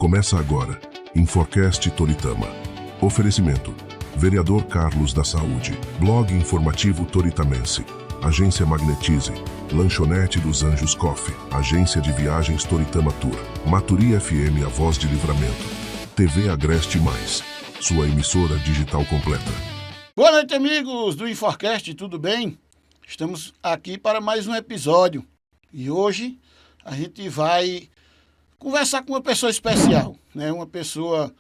Começa agora, Inforcast Toritama. Oferecimento, Vereador Carlos da Saúde, Blog Informativo Toritamense, Agência Magnetize, Lanchonete dos Anjos Coffee, Agência de Viagens Toritama Tour, Maturi FM A Voz de Livramento, TV Agreste Mais, sua emissora digital completa. Boa noite, amigos do Inforcast, tudo bem? Estamos aqui para mais um episódio e hoje a gente vai conversar com uma pessoa especial, né? Uma pessoa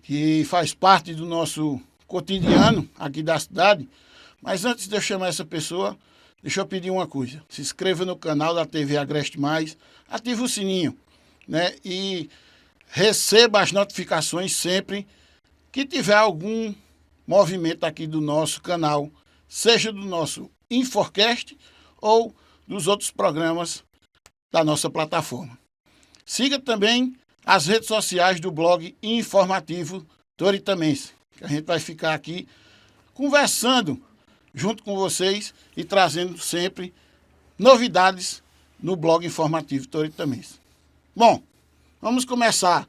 que faz parte do nosso cotidiano aqui da cidade. Mas antes de eu chamar essa pessoa, deixa eu pedir uma coisa. Se inscreva no canal da TV Agreste Mais, ative o sininho, né? E receba as notificações sempre que tiver algum movimento aqui do nosso canal, seja do nosso Inforcast ou dos outros programas da nossa plataforma. Siga também as redes sociais do blog informativo Toritamense, que a gente vai ficar aqui conversando junto com vocês e trazendo sempre novidades no blog informativo Toritamense. Bom, vamos começar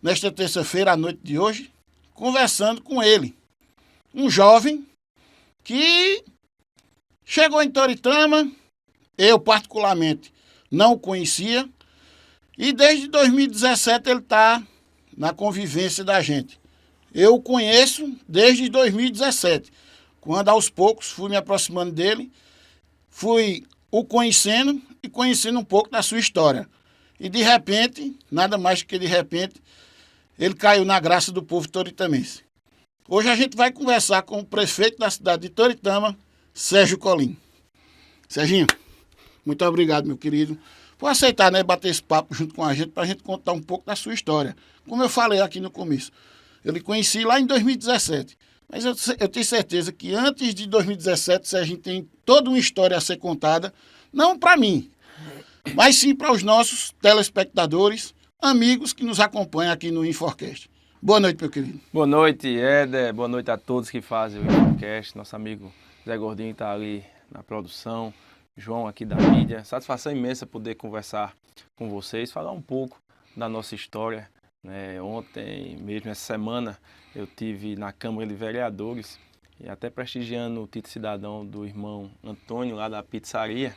nesta terça-feira, à noite de hoje, conversando com ele, um jovem que chegou em Toritama, eu particularmente não o conhecia, e desde 2017 ele está na convivência da gente. Eu o conheço desde 2017, quando aos poucos fui me aproximando dele, fui o conhecendo e conhecendo um pouco da sua história. E de repente, nada mais que de repente, ele caiu na graça do povo toritamense. Hoje a gente vai conversar com o prefeito da cidade de Toritama, Sérgio Colim. Serginho, muito obrigado, meu querido, por aceitar, né, bater esse papo junto com a gente, para a gente contar um pouco da sua história. Como eu falei aqui no começo, eu lhe conheci lá em 2017, mas eu tenho certeza que antes de 2017, Serginho tem toda uma história a ser contada, não para mim, mas sim para os nossos telespectadores, amigos que nos acompanham aqui no Inforcast. Boa noite, meu querido. Boa noite, Éder. Boa noite a todos que fazem o Inforcast. Nosso amigo Zé Gordinho está ali na produção. João aqui da mídia. Satisfação imensa poder conversar com vocês, falar um pouco da nossa história. Ontem, mesmo essa semana, eu tive na Câmara de Vereadores e até prestigiando o título cidadão do irmão Antônio, lá da pizzaria,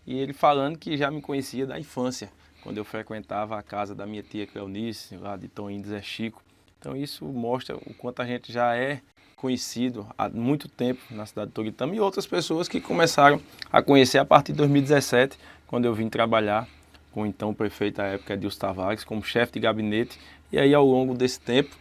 e ele falando que já me conhecia da infância, quando eu frequentava a casa da minha tia Cleonice, lá de Toninho de Zé Chico. Então isso mostra o quanto a gente já é conhecido há muito tempo na cidade de Toritama e outras pessoas que começaram a conhecer a partir de 2017, quando eu vim trabalhar com o então prefeito à época, Edilson Tavares, como chefe de gabinete. E aí ao longo desse tempo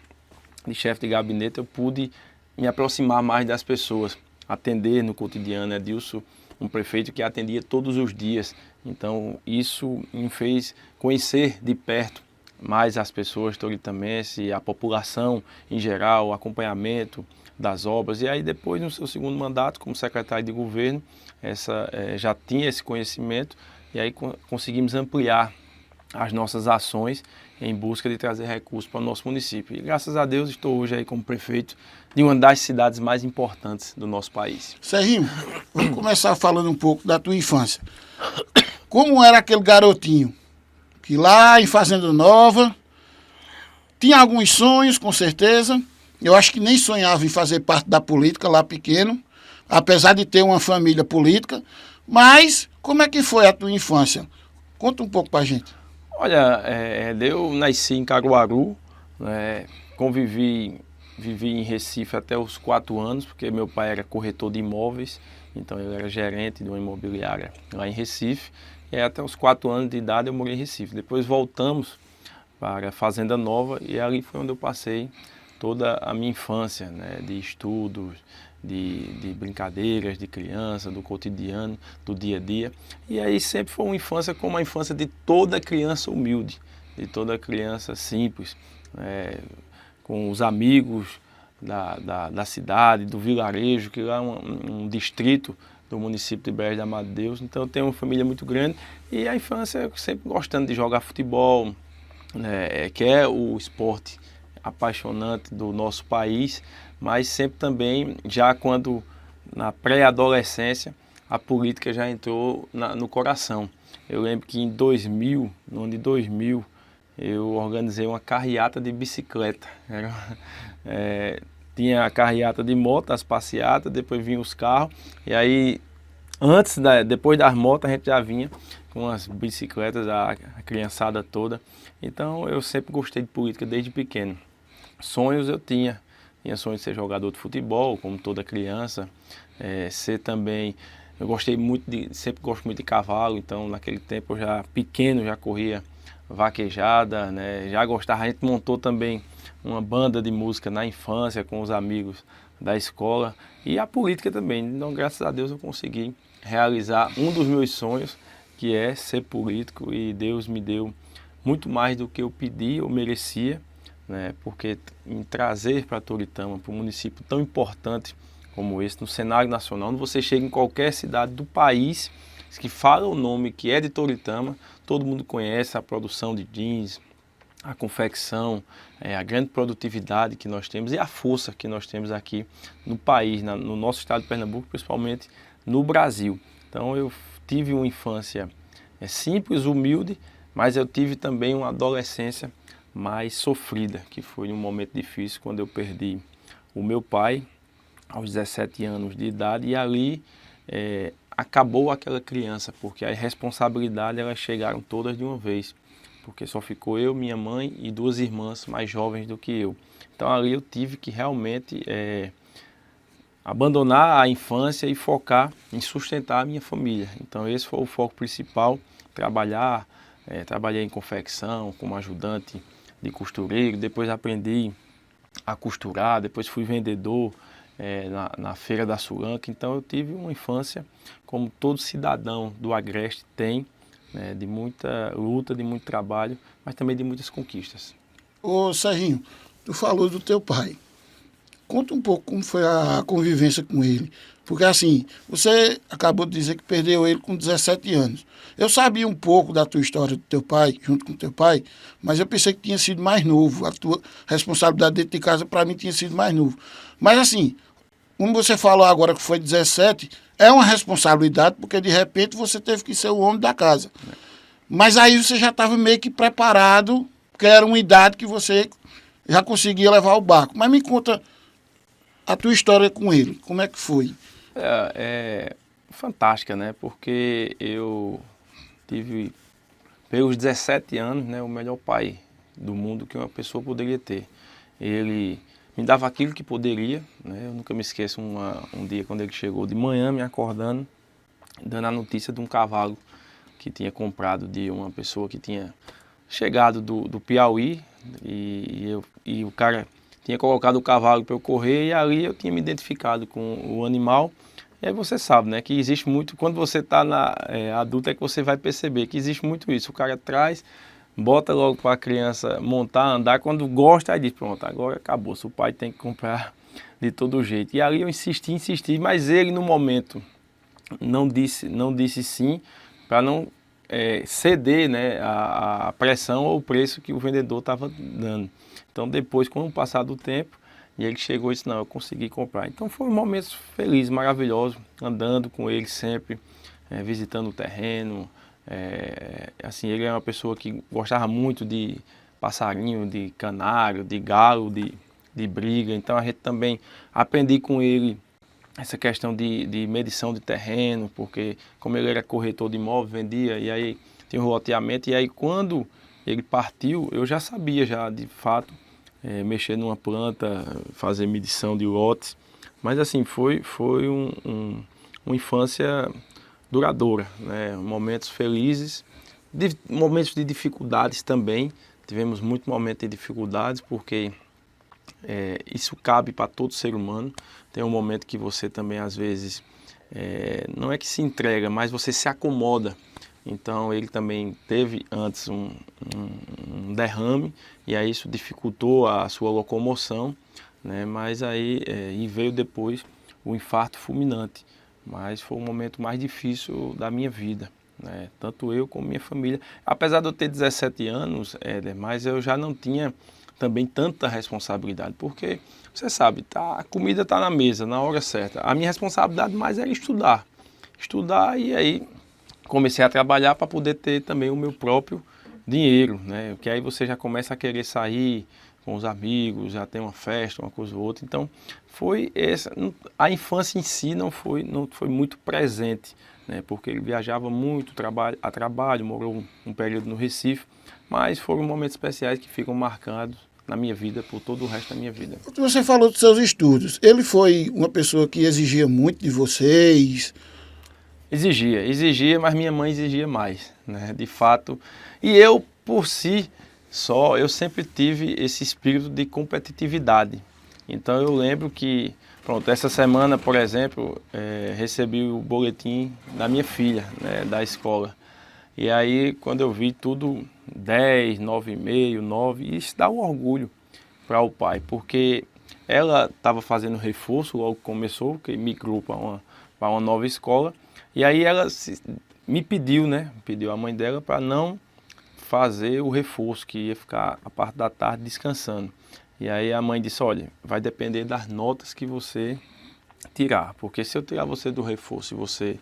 de chefe de gabinete eu pude me aproximar mais das pessoas, atender no cotidiano. Edilson, um prefeito que atendia todos os dias, então isso me fez conhecer de perto mais as pessoas toritamense, a população em geral, o acompanhamento das obras. E aí depois, no seu segundo mandato como secretário de governo, já tinha esse conhecimento e aí conseguimos ampliar as nossas ações em busca de trazer recursos para o nosso município. E graças a Deus estou hoje aí como prefeito de uma das cidades mais importantes do nosso país. Serginho, vamos começar falando um pouco da tua infância. Como era aquele garotinho que lá em Fazenda Nova tinha alguns sonhos, com certeza. Eu acho que nem sonhava em fazer parte da política lá pequeno, apesar de ter uma família política. Mas como é que foi a tua infância? Conta um pouco pra gente. Olha, eu nasci em Caruaru, vivi em Recife até os 4 anos, porque meu pai era corretor de imóveis, então ele era gerente de uma imobiliária lá em Recife. E aí, até os 4 anos de idade eu morei em Recife. Depois voltamos para Fazenda Nova e ali foi onde eu passei toda a minha infância, né, de estudos, de brincadeiras, de criança, do cotidiano, do dia a dia. E aí sempre foi uma infância como a infância de toda criança humilde, de toda criança simples, com os amigos da cidade, do vilarejo, que lá é um distrito do município de Brejo de Amado de Deus. Então eu tenho uma família muito grande e a infância sempre gostando de jogar futebol, que é o esporte apaixonante do nosso país, mas sempre também, já quando na pré-adolescência, a política já entrou no coração. Eu lembro que no ano de 2000, eu organizei uma carreata de bicicleta. Tinha a carreata de moto, as passeatas, depois vinham os carros, e aí depois das motos a gente já vinha com as bicicletas, a criançada toda. Então eu sempre gostei de política desde pequeno. Sonhos eu tinha sonho de ser jogador de futebol, como toda criança, ser também, sempre gosto muito de cavalo, então naquele tempo eu já pequeno já corria vaquejada, né? Já gostava, a gente montou também uma banda de música na infância com os amigos da escola e a política também. Então, graças a Deus eu consegui realizar um dos meus sonhos, que é ser político, e Deus me deu muito mais do que eu pedi ou merecia, né? Porque me trazer para Toritama, para um município tão importante como esse, no cenário nacional, onde você chega em qualquer cidade do país que fala o nome que é de Toritama, todo mundo conhece a produção de jeans, a confecção, a grande produtividade que nós temos e a força que nós temos aqui no país, no nosso estado de Pernambuco, principalmente no Brasil. Então eu tive uma infância simples, humilde, mas eu tive também uma adolescência mais sofrida, que foi um momento difícil quando eu perdi o meu pai aos 17 anos de idade, e ali acabou aquela criança, porque as responsabilidades elas chegaram todas de uma vez, porque só ficou eu, minha mãe e 2 irmãs mais jovens do que eu. Então ali eu tive que realmente abandonar a infância e focar em sustentar a minha família. Então esse foi o foco principal, trabalhei em confecção como ajudante de costureiro, depois aprendi a costurar, depois fui vendedor na Feira da Suranca. Então eu tive uma infância como todo cidadão do Agreste tem, né, de muita luta, de muito trabalho, mas também de muitas conquistas. Ô Serginho, tu falou do teu pai. Conta um pouco como foi a convivência com ele. Porque assim, você acabou de dizer que perdeu ele com 17 anos. Eu sabia um pouco da tua história do teu pai, junto com o teu pai, mas eu pensei que tinha sido mais novo. A tua responsabilidade dentro de casa, para mim, tinha sido mais novo. Mas assim, como você falou agora que foi 17, é uma responsabilidade, porque de repente você teve que ser o homem da casa. Mas aí você já estava meio que preparado, porque era uma idade que você já conseguia levar o barco. Mas me conta a tua história com ele, como é que foi? É fantástica, né? Porque eu tive, pelos 17 anos, né, o melhor pai do mundo que uma pessoa poderia ter. Ele me dava aquilo que poderia, né? Eu nunca me esqueço um dia quando ele chegou de manhã, me acordando, dando a notícia de um cavalo que tinha comprado de uma pessoa que tinha chegado do Piauí, e o cara tinha colocado o cavalo para eu correr, e ali eu tinha me identificado com o animal. E aí você sabe, né, que existe muito, quando você está adulto é que você vai perceber que existe muito isso. O cara traz, bota logo para a criança montar, andar, quando gosta, aí diz, pronto, agora acabou, o pai tem que comprar de todo jeito. E ali eu insisti, mas ele no momento não disse sim, para não ceder, né, a pressão ou o preço que o vendedor estava dando. Então depois, com o passar do tempo, e ele chegou e disse, não, eu consegui comprar. Então foi um momento feliz, maravilhoso, andando com ele sempre, visitando o terreno. Assim, ele é uma pessoa que gostava muito de passarinho, de canário, de galo, de briga. Então a gente também aprendi com ele essa questão de medição de terreno, porque como ele era corretor de imóvel, vendia, e aí tinha um loteamento, e aí quando ele partiu, eu já sabia de fato, mexer numa planta, fazer medição de lotes, mas assim, foi uma infância duradoura, né? Momentos felizes, momentos de dificuldades também, tivemos muito momento de dificuldades, porque isso cabe para todo ser humano. Tem um momento que você também, às vezes, não é que se entrega, mas você se acomoda. Então ele também teve antes um derrame, e aí isso dificultou a sua locomoção, né? Mas aí e veio depois o infarto fulminante. Mas foi o momento mais difícil da minha vida, né? Tanto eu como minha família. Apesar de eu ter 17 anos, mas eu já não tinha também tanta responsabilidade, porque você sabe, a comida está na mesa, na hora certa. A minha responsabilidade mais era estudar, e aí comecei a trabalhar para poder ter também o meu próprio dinheiro, né? Porque aí você já começa a querer sair com os amigos, já tem uma festa, uma coisa ou outra. Então, foi essa. A infância em si não foi muito presente, né? Porque ele viajava muito a trabalho, morou um período no Recife, mas foram momentos especiais que ficam marcados na minha vida por todo o resto da minha vida. Você falou dos seus estudos. Ele foi uma pessoa que exigia muito de vocês? Exigia, mas minha mãe exigia mais, né? De fato. E eu, por si só, eu sempre tive esse espírito de competitividade. Então eu lembro que, pronto, essa semana, por exemplo, recebi o boletim da minha filha, né, da escola. E aí, quando eu vi tudo 10, 9,5, 9, isso dá um orgulho para o pai, porque ela estava fazendo reforço, logo começou, que migrou para uma nova escola. E aí ela me pediu, né? Pediu a mãe dela para não fazer o reforço, que ia ficar a parte da tarde descansando. E aí a mãe disse, olha, vai depender das notas que você tirar, porque se eu tirar você do reforço e você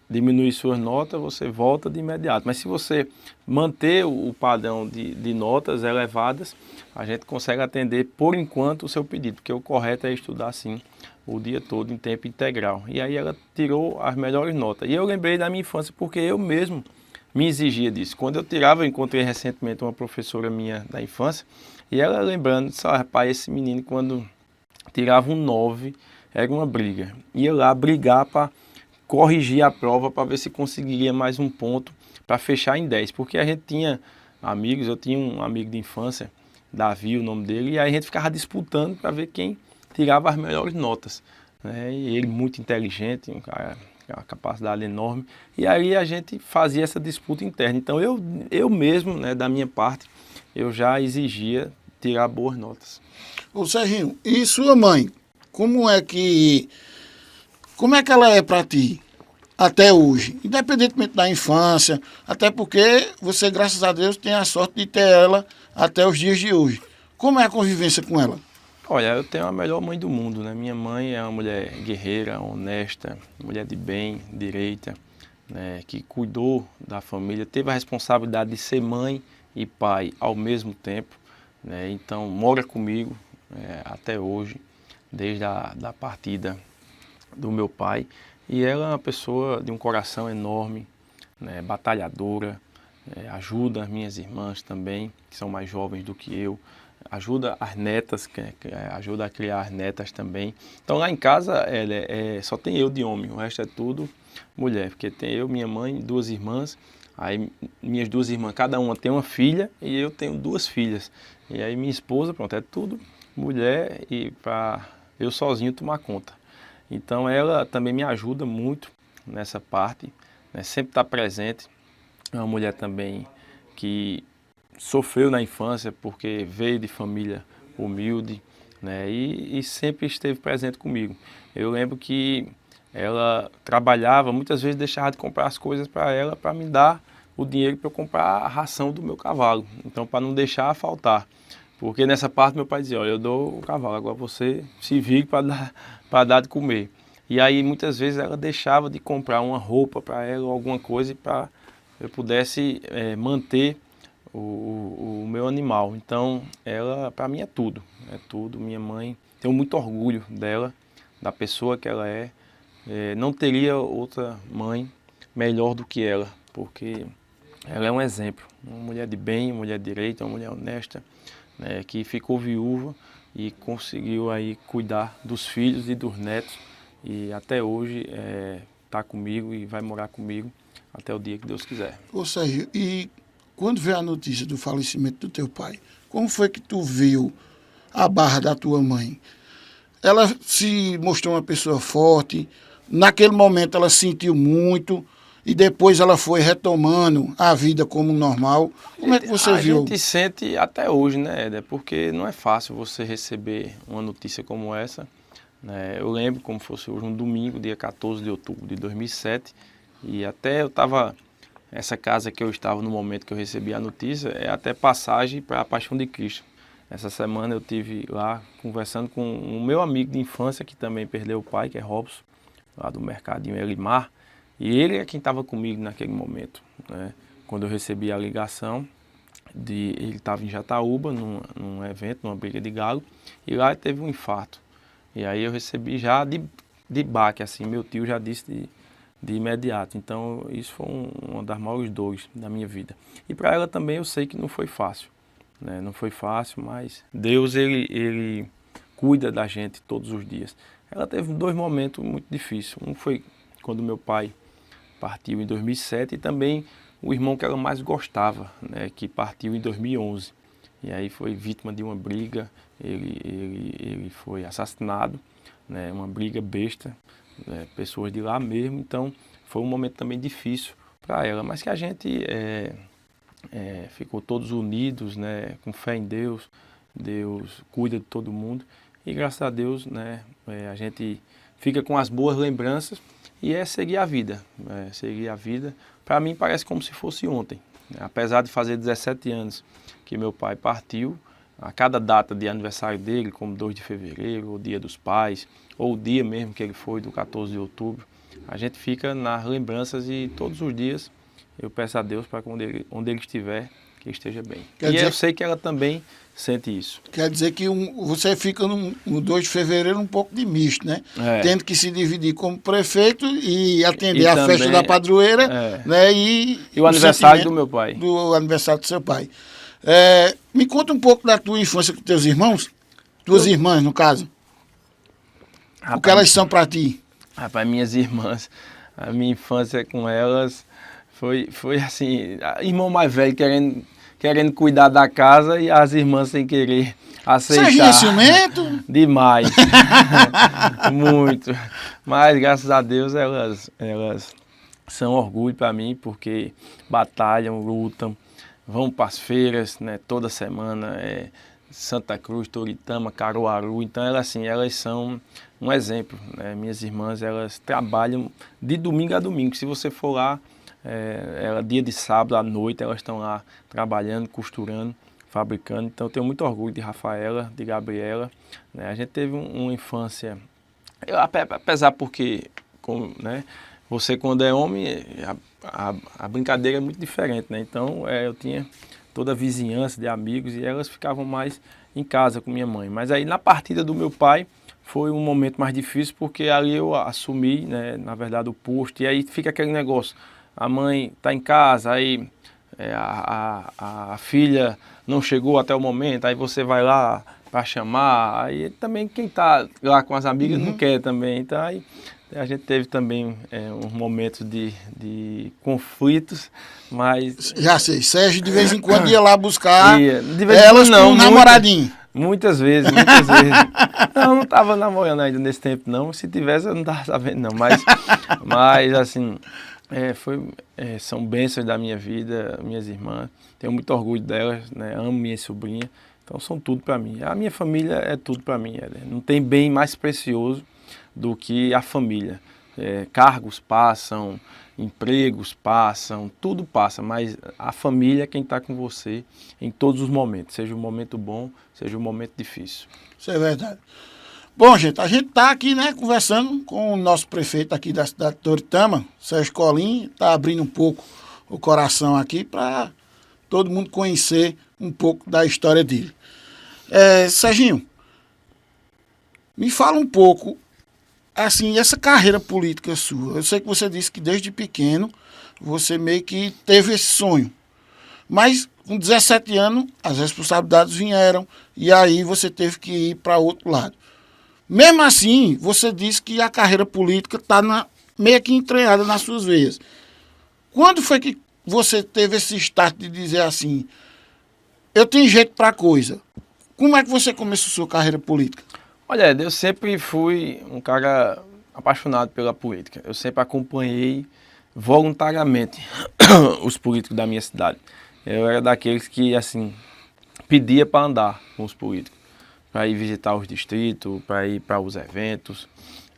diminuir suas notas, você volta de imediato. Mas se você manter o padrão de notas elevadas, a gente consegue atender por enquanto o seu pedido, porque o correto é estudar sim o dia todo em tempo integral. E aí ela tirou as melhores notas. E eu lembrei da minha infância porque eu mesmo me exigia disso. Quando eu tirava, eu encontrei recentemente uma professora minha da infância, e ela lembrando, disse, rapaz, esse menino quando tirava um 9, era uma briga. Ia lá brigar para corrigir a prova para ver se conseguiria mais um ponto para fechar em 10. Porque a gente tinha amigos, eu tinha um amigo de infância, Davi, o nome dele, e aí a gente ficava disputando para ver quem tirava as melhores notas, né? E ele muito inteligente, um cara, uma capacidade enorme, e aí a gente fazia essa disputa interna. Então eu mesmo, né, da minha parte, eu já exigia tirar boas notas. Ô Serginho, e sua mãe, como é que ela é para ti até hoje? Independentemente da infância, até porque você, graças a Deus, tem a sorte de ter ela até os dias de hoje. Como é a convivência com ela? Olha, eu tenho a melhor mãe do mundo, né? Minha mãe é uma mulher guerreira, honesta, mulher de bem, direita, né? Que cuidou da família, teve a responsabilidade de ser mãe e pai ao mesmo tempo, né? Então, mora comigo até hoje, desde a partida do meu pai. E ela é uma pessoa de um coração enorme, né? Batalhadora, ajuda as minhas irmãs também, que são mais jovens do que eu. Ajuda as netas, ajuda a criar as netas também. Então lá em casa só tem eu de homem, o resto é tudo mulher, porque tem eu, minha mãe, duas irmãs, aí minhas duas irmãs, cada uma tem uma filha e eu tenho duas filhas. E aí minha esposa, pronto, é tudo mulher e para eu sozinho tomar conta. Então ela também me ajuda muito nessa parte, né? Sempre está presente, é uma mulher também que sofreu na infância porque veio de família humilde, né? E sempre esteve presente comigo. Eu lembro que ela trabalhava, muitas vezes deixava de comprar as coisas para ela, para me dar o dinheiro para eu comprar a ração do meu cavalo. Então, para não deixar faltar. Porque nessa parte meu pai dizia, olha, eu dou o cavalo, agora você se vire para dar de comer. E aí muitas vezes ela deixava de comprar uma roupa para ela ou alguma coisa para eu pudesse manter o meu animal. Então, ela para mim é tudo. Minha mãe, tenho muito orgulho dela, da pessoa que ela é. Não teria outra mãe melhor do que ela, porque ela é um exemplo. Uma mulher de bem, uma mulher direita, uma mulher honesta, né, que ficou viúva e conseguiu aí cuidar dos filhos e dos netos. E até hoje está comigo e vai morar comigo até o dia que Deus quiser. Ô Sérgio, e quando veio a notícia do falecimento do teu pai, como foi que tu viu a barra da tua mãe? Ela se mostrou uma pessoa forte, naquele momento ela sentiu muito e depois ela foi retomando a vida como normal. Como é que você viu? A gente sente até hoje, né, Éder? Porque não é fácil você receber uma notícia como essa, né? Eu lembro como fosse hoje um domingo, dia 14 de outubro de 2007, e até eu estava... Essa casa que eu estava no momento que eu recebi a notícia é até passagem para a Paixão de Cristo. Essa semana eu estive lá conversando com o meu amigo de infância, que também perdeu o pai, que é Robson, lá do Mercadinho Elimar. E ele é quem estava comigo naquele momento, né? quando eu recebi a ligação, ele estava em Jataúba, num evento, numa briga de galo, e lá teve um infarto. E aí eu recebi já de baque, assim, meu tio já disse de imediato. Então isso foi uma das maiores dores da minha vida. E para ela também eu sei que não foi fácil, né? Não foi fácil, mas Deus, ele cuida da gente todos os dias. Ela teve 2 momentos muito difíceis. Um foi quando meu pai partiu em 2007 e também o irmão que ela mais gostava, né, que partiu em 2011. E aí foi vítima de uma briga, ele foi assassinado, né, uma briga besta, né, pessoas de lá mesmo. Então foi um momento também difícil para ela, mas que a gente ficou todos unidos, né, com fé em Deus. Deus cuida de todo mundo e graças a Deus, né, a gente fica com as boas lembranças e seguir a vida. Seguir a vida, para mim parece como se fosse ontem. Apesar de fazer 17 anos que meu pai partiu, a cada data de aniversário dele, como 2 de fevereiro, o Dia dos Pais, ou o dia mesmo que ele foi, do 14 de outubro, a gente fica nas lembranças e todos os dias eu peço a Deus para onde ele estiver, que esteja bem. Eu sei que ela também sente isso. Quer dizer que você fica no 2 de fevereiro um pouco de misto, né? Tendo que se dividir como prefeito e atender a festa da padroeira, né? E o aniversário do meu pai. Do aniversário do seu pai. Me conta um pouco da tua infância com teus irmãos, tuas irmãs, no caso. Rapaz, o que elas são para ti? Rapaz, minhas irmãs, a minha infância com elas foi assim, irmão mais velho querendo cuidar da casa e as irmãs sem querer aceitar. Serginho é ciumento? Demais. Muito. Mas graças a Deus elas são orgulho para mim, porque batalham, lutam, vão para as feiras, né, toda semana, Santa Cruz, Toritama, Caruaru. Então elas são um exemplo, né? Minhas irmãs, elas trabalham de domingo a domingo. Se você for lá, dia de sábado à noite, elas estão lá trabalhando, costurando, fabricando. Então eu tenho muito orgulho de Rafaela, de Gabriela, né? A gente teve uma infância, apesar porque, né, você quando é homem, a brincadeira é muito diferente, né? Então eu tinha toda a vizinhança de amigos e elas ficavam mais em casa com minha mãe. Mas aí na partida do meu pai foi um momento mais difícil, porque ali eu assumi, né, na verdade, o posto, e aí fica aquele negócio. A mãe está em casa, aí a filha não chegou até o momento, aí você vai lá para chamar, aí também quem está lá com as amigas não quer também. Então aí a gente teve também uns momentos de conflitos, mas... Já sei, Sérgio de vez em quando ia lá buscar elas com um namoradinho. Muitas vezes. Não estava namorando ainda nesse tempo, não. Se tivesse, eu não estava sabendo, não. Mas assim... são bênçãos da minha vida, minhas irmãs. Tenho muito orgulho delas, né? Amo minha sobrinha. Então são tudo para mim. A minha família é tudo para mim. Não tem bem mais precioso do que a família. Cargos passam, empregos passam, tudo passa, mas a família é quem está com você em todos os momentos. Seja um momento bom, seja um momento difícil. Isso é verdade. Bom, gente, a gente está aqui, né, conversando com o nosso prefeito aqui da cidade de Toritama, Sérgio Colim, está abrindo um pouco o coração aqui para todo mundo conhecer um pouco da história dele. Serginho, me fala um pouco, assim, essa carreira política sua. Eu sei que você disse que desde pequeno você meio que teve esse sonho, mas com 17 anos as responsabilidades vieram e aí você teve que ir para outro lado. Mesmo assim, você disse que a carreira política está meio que entranhada nas suas veias. Quando foi que você teve esse start de dizer assim, eu tenho jeito para coisa? Como é que você começou a sua carreira política? Olha, eu sempre fui um cara apaixonado pela política. Eu sempre acompanhei voluntariamente os políticos da minha cidade. Eu era daqueles que, assim, pedia para andar com os políticos, para ir visitar os distritos, para ir para os eventos,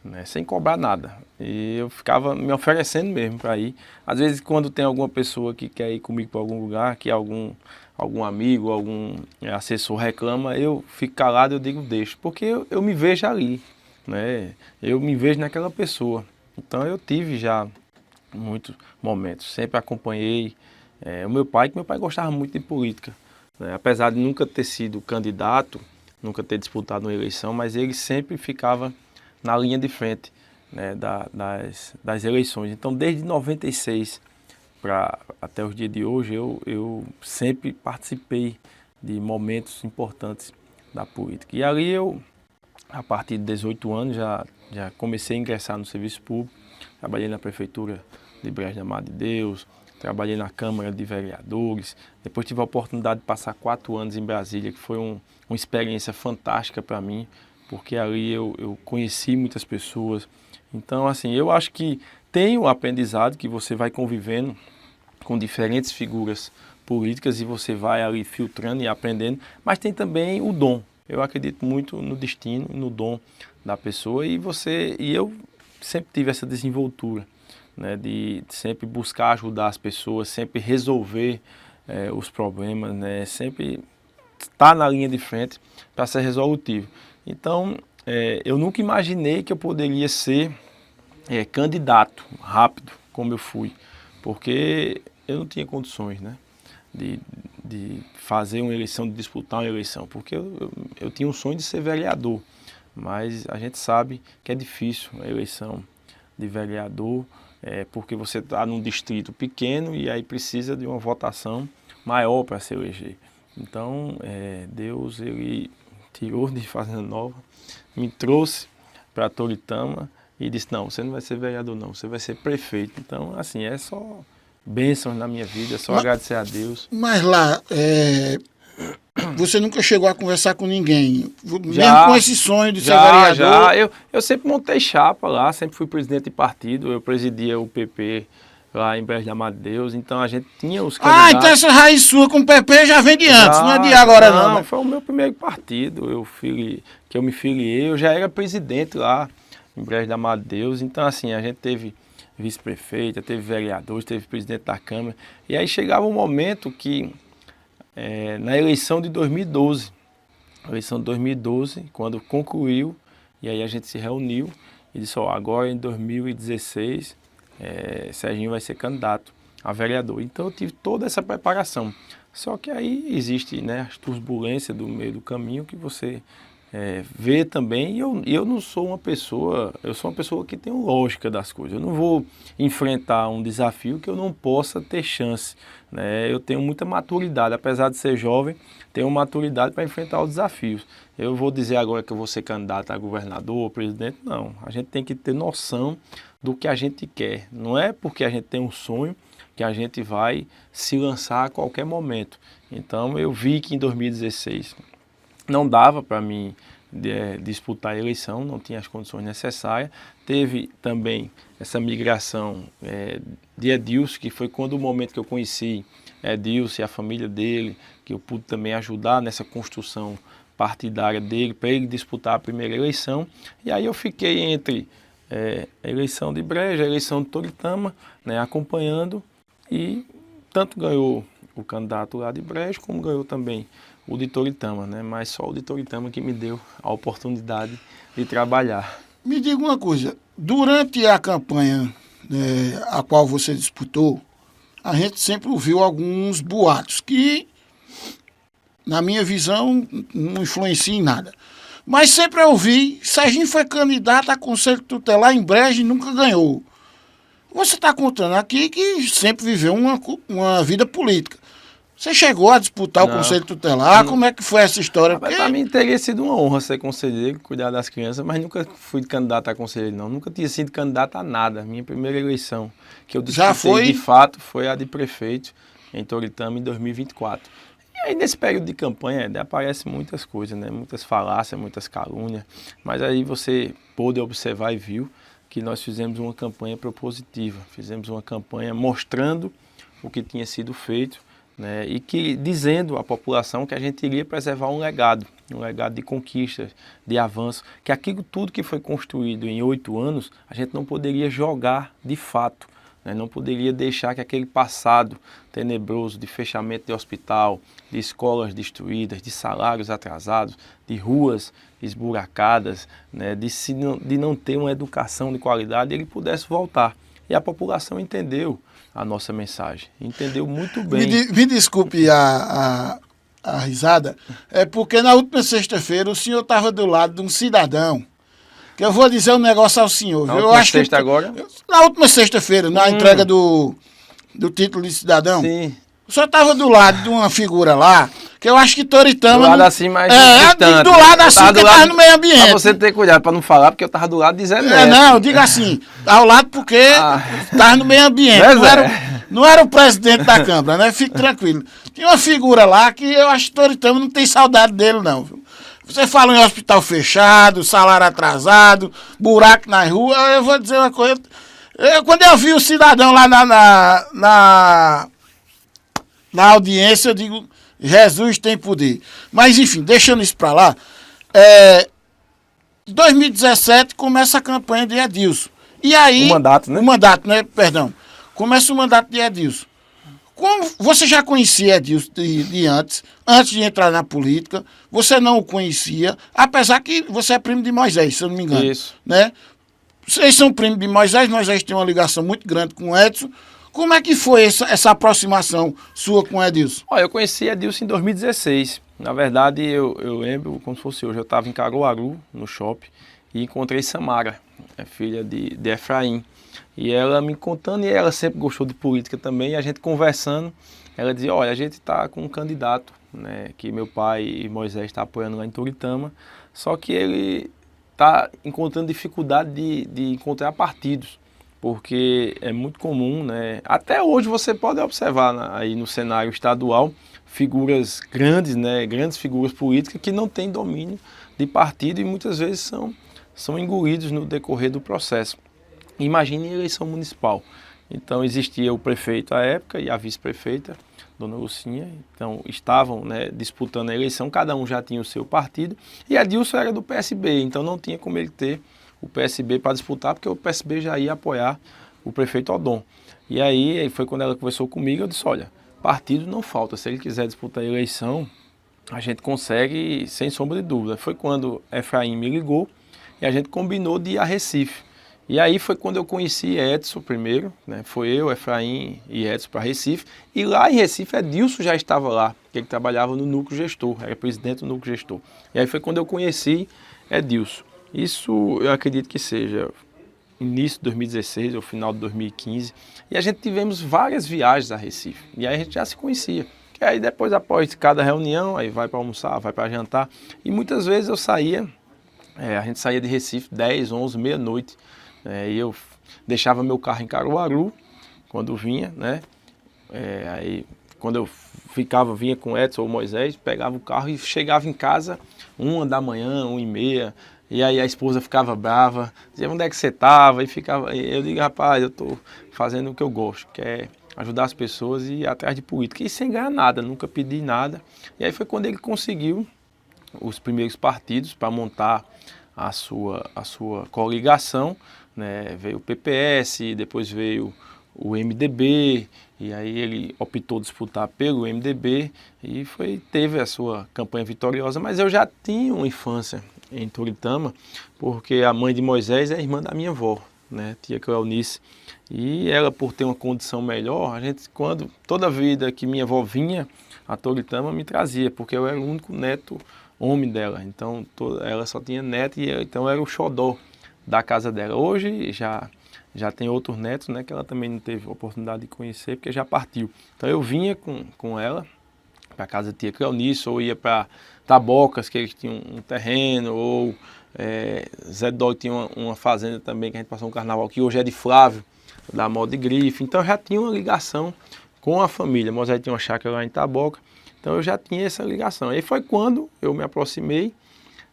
né, sem cobrar nada. E eu ficava me oferecendo mesmo para ir. Às vezes, quando tem alguma pessoa que quer ir comigo para algum lugar, que algum amigo, algum assessor reclama, eu fico calado, eu digo deixo, porque eu me vejo ali, né? Eu me vejo naquela pessoa. Então eu tive já muitos momentos, sempre acompanhei O meu pai gostava muito de política, né? Apesar de nunca ter sido candidato, nunca ter disputado uma eleição, mas ele sempre ficava na linha de frente, né, das eleições. Então, desde 96 até os dias de hoje, eu sempre participei de momentos importantes da política. E ali eu, a partir de 18 anos, já comecei a ingressar no serviço público. Trabalhei na Prefeitura de Brejo da Madre de Deus, trabalhei na Câmara de Vereadores. Depois tive a oportunidade de passar 4 anos em Brasília, que foi uma experiência fantástica para mim, porque ali eu conheci muitas pessoas. Então, assim, eu acho que tem o aprendizado que você vai convivendo com diferentes figuras políticas e você vai ali filtrando e aprendendo, mas tem também o dom. Eu acredito muito no destino, no dom da pessoa e eu sempre tive essa desenvoltura, né, de sempre buscar ajudar as pessoas, sempre resolver os problemas, né, sempre estar na linha de frente para ser resolutivo. Então, eu nunca imaginei que eu poderia ser candidato rápido, como eu fui, porque eu não tinha condições, né, de fazer uma eleição, de disputar uma eleição, porque eu tinha um sonho de ser vereador, mas a gente sabe que é difícil a eleição de vereador, porque você está num distrito pequeno e aí precisa de uma votação maior para se eleger. Então, Deus, ele tirou de Fazenda Nova, me trouxe para Toritama e disse, não, você não vai ser vereador não, você vai ser prefeito. Então, assim, é só bênçãos na minha vida, é só agradecer a Deus. Mas lá, você nunca chegou a conversar com ninguém, mesmo com esse sonho de ser vereador? Já, eu sempre montei chapa lá, sempre fui presidente de partido, eu presidia o PP lá em Brejo da Madre de Deus, então a gente tinha os candidatos. Então essa raiz sua com o PP já vem de antes, não é de agora não. Né? Foi o meu primeiro partido, que eu me filiei, eu já era presidente lá em Brejo da Madre de Deus, então assim, a gente teve vice-prefeita, teve vereadores, teve presidente da Câmara, e aí chegava um momento que, na eleição de 2012, quando concluiu, e aí a gente se reuniu e disse, agora em 2016, Serginho vai ser candidato a vereador. Então eu tive toda essa preparação. Só que aí existe, né, as turbulências do meio do caminho que você vê também. E eu não sou uma pessoa, eu sou uma pessoa que tem lógica das coisas. Eu não vou enfrentar um desafio que eu não possa ter chance, né? Eu tenho muita maturidade, apesar de ser jovem, tenho maturidade para enfrentar os desafios. Eu vou dizer agora que eu vou ser candidato a governador ou presidente, não. A gente tem que ter noção do que a gente quer. Não é porque a gente tem um sonho que a gente vai se lançar a qualquer momento. Então eu vi que em 2016 não dava para mim disputar a eleição, não tinha as condições necessárias. Teve também essa migração de Edilson, que foi quando o momento que eu conheci Edilson e a família dele, que eu pude também ajudar nessa construção partidária dele, para ele disputar a primeira eleição. E aí eu fiquei entre a eleição de Brejo, a eleição de Toritama, né, acompanhando, e tanto ganhou o candidato lá de Brejo, como ganhou também o de Toritama, né? Mas só o de Toritama que me deu a oportunidade de trabalhar. Me diga uma coisa, durante a campanha a qual você disputou, a gente sempre ouviu alguns boatos que, na minha visão, não influenciam em nada. Mas sempre eu ouvi, Serginho foi candidato a Conselho Tutelar em Brejo e nunca ganhou. Você está contando aqui que sempre viveu uma vida política. Você chegou a disputar o Conselho Tutelar? Como é que foi essa história? Para mim teria sido uma honra ser conselheiro, cuidar das crianças, mas nunca fui candidato a conselheiro, não. Nunca tinha sido candidato a nada. Minha primeira eleição que eu disputei de fato foi a de prefeito em Toritama em 2024. E aí nesse período de campanha aparecem muitas coisas, né? Muitas falácias, muitas calúnias, mas aí você pôde observar e viu que nós fizemos uma campanha propositiva, fizemos uma campanha mostrando o que tinha sido feito, né, e que dizendo à população que a gente iria preservar um legado de conquistas, de avanço, que aquilo tudo que foi construído em 8 anos, a gente não poderia jogar de fato, né, não poderia deixar que aquele passado tenebroso de fechamento de hospital, de escolas destruídas, de salários atrasados, de ruas esburacadas, né, de não ter uma educação de qualidade, ele pudesse voltar. E a população entendeu a nossa mensagem. Entendeu muito Me, bem. me desculpe a risada, é porque na última sexta-feira o senhor estava do lado de um cidadão, que eu vou dizer um negócio ao senhor. Na Viu? Eu última acho sexta que agora? na última sexta-feira, na entrega do título de cidadão, Sim. o senhor estava do lado de uma figura lá, que eu acho que Toritama... Do lado não- assim, mais É, distante. do lado Eu assim, tava que do estava lado- no meio ambiente. Pra você ter cuidado pra não falar, porque eu tava do lado de Zé É, Neto. não, diga assim, ao lado porque estava no meio ambiente, Né, não era, Zé? não era o presidente da Câmara, né? Fique tranquilo. Tinha uma figura lá que eu acho que Toritama não tem saudade dele, não. Viu? Você fala em hospital fechado, salário atrasado, buraco na rua, eu vou dizer uma coisa. Quando eu vi o cidadão lá na audiência, eu digo, Jesus tem poder. Mas, enfim, deixando isso para lá, em 2017 começa a campanha de Edilson. E aí... O mandato, né? O mandato, né? Perdão. Começa o mandato de Edilson. Como você já conhecia Edilson de antes de entrar na política, você não o conhecia, apesar que você é primo de Moisés, se eu não me engano. Isso. Né? Vocês são primos de Moisés tem uma ligação muito grande com o Edson. Como é que foi essa aproximação sua com o Edilson? Olha, eu conheci Edilson em 2016. Na verdade, eu lembro como se fosse hoje. Eu estava em Caruaru, no shopping, e encontrei Samara, filha de Efraim. E ela me contando, e ela sempre gostou de política também, e a gente conversando, ela dizia, olha, a gente está com um candidato, né, que meu pai e Moisés estão apoiando lá em Toritama, só que ele está encontrando dificuldade de encontrar partidos, porque é muito comum, né, até hoje você pode observar aí no cenário estadual, figuras grandes, né, grandes figuras políticas que não têm domínio de partido e muitas vezes são engolidos no decorrer do processo. Imagine a eleição municipal. Então existia o prefeito à época e a vice-prefeita, Dona Lucinha, então estavam, né, disputando a eleição, cada um já tinha o seu partido, e Edilson era do PSB, então não tinha como ele ter o PSB para disputar, porque o PSB já ia apoiar o prefeito Odon. E aí foi quando ela conversou comigo, eu disse, olha, partido não falta, se ele quiser disputar a eleição, a gente consegue sem sombra de dúvida. Foi quando Efraim me ligou e a gente combinou de ir a Recife. E aí foi quando eu conheci Edson primeiro, né? Foi eu, Efraim e Edson para Recife. E lá em Recife, Edilson já estava lá, porque ele trabalhava no núcleo gestor, era presidente do núcleo gestor. E aí foi quando eu conheci Edilson. Isso eu acredito que seja início de 2016 ou final de 2015. E a gente tivemos várias viagens a Recife. E aí a gente já se conhecia. E aí depois, após cada reunião, aí vai para almoçar, vai para jantar. E muitas vezes eu saía, a gente saía de Recife 10, 11, meia-noite. E eu deixava meu carro em Caruaru, quando vinha, né? Aí quando eu vinha com Edson ou Moisés, pegava o carro e chegava em casa 1 da manhã, 1h30, e aí a esposa ficava brava, dizia, onde é que você estava? E eu digo, rapaz, eu estou fazendo o que eu gosto, que é ajudar as pessoas e ir atrás de política, e sem ganhar nada, nunca pedi nada. E aí foi quando ele conseguiu os primeiros partidos para montar a sua coligação, né? Veio o PPS, depois veio o MDB, e aí ele optou disputar pelo MDB e teve a sua campanha vitoriosa, mas eu já tinha uma infância em Toritama, porque a mãe de Moisés é a irmã da minha avó, né? Tia Cleonice, e ela, por ter uma condição melhor, toda vida que minha avó vinha a Toritama, me trazia, porque eu era o único neto homem dela, então ela só tinha neto, e então era o xodó da casa dela. Hoje já tem outros netos, né, que ela também não teve oportunidade de conhecer, porque já partiu. Então eu vinha com ela para casa da tia Cleonice, ou ia para Tabocas, que eles tinham um terreno, ou Zé Dói tinha uma fazenda também, que a gente passou um carnaval, que hoje é de Flávio, da Moda de Grife. Então eu já tinha uma ligação com a família. Moisés tinha uma chácara lá em Taboca, então eu já tinha essa ligação. Aí foi quando eu me aproximei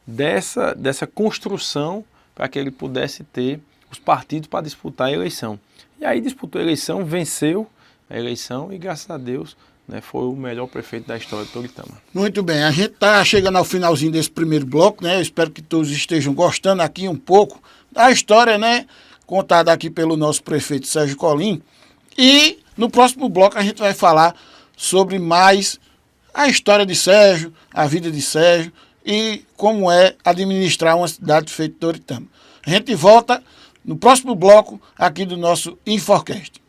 dessa construção para que ele pudesse ter os partidos para disputar a eleição. E aí disputou a eleição, venceu a eleição e, graças a Deus, né, foi o melhor prefeito da história de Toritama. Muito bem, a gente está chegando ao finalzinho desse primeiro bloco, né? Eu espero que todos estejam gostando aqui um pouco da história, né, contada aqui pelo nosso prefeito Sérgio Colim. E no próximo bloco a gente vai falar sobre mais a história de Sérgio, a vida de Sérgio e como é administrar uma cidade feita de Toritama. A gente volta no próximo bloco aqui do nosso InfoCast.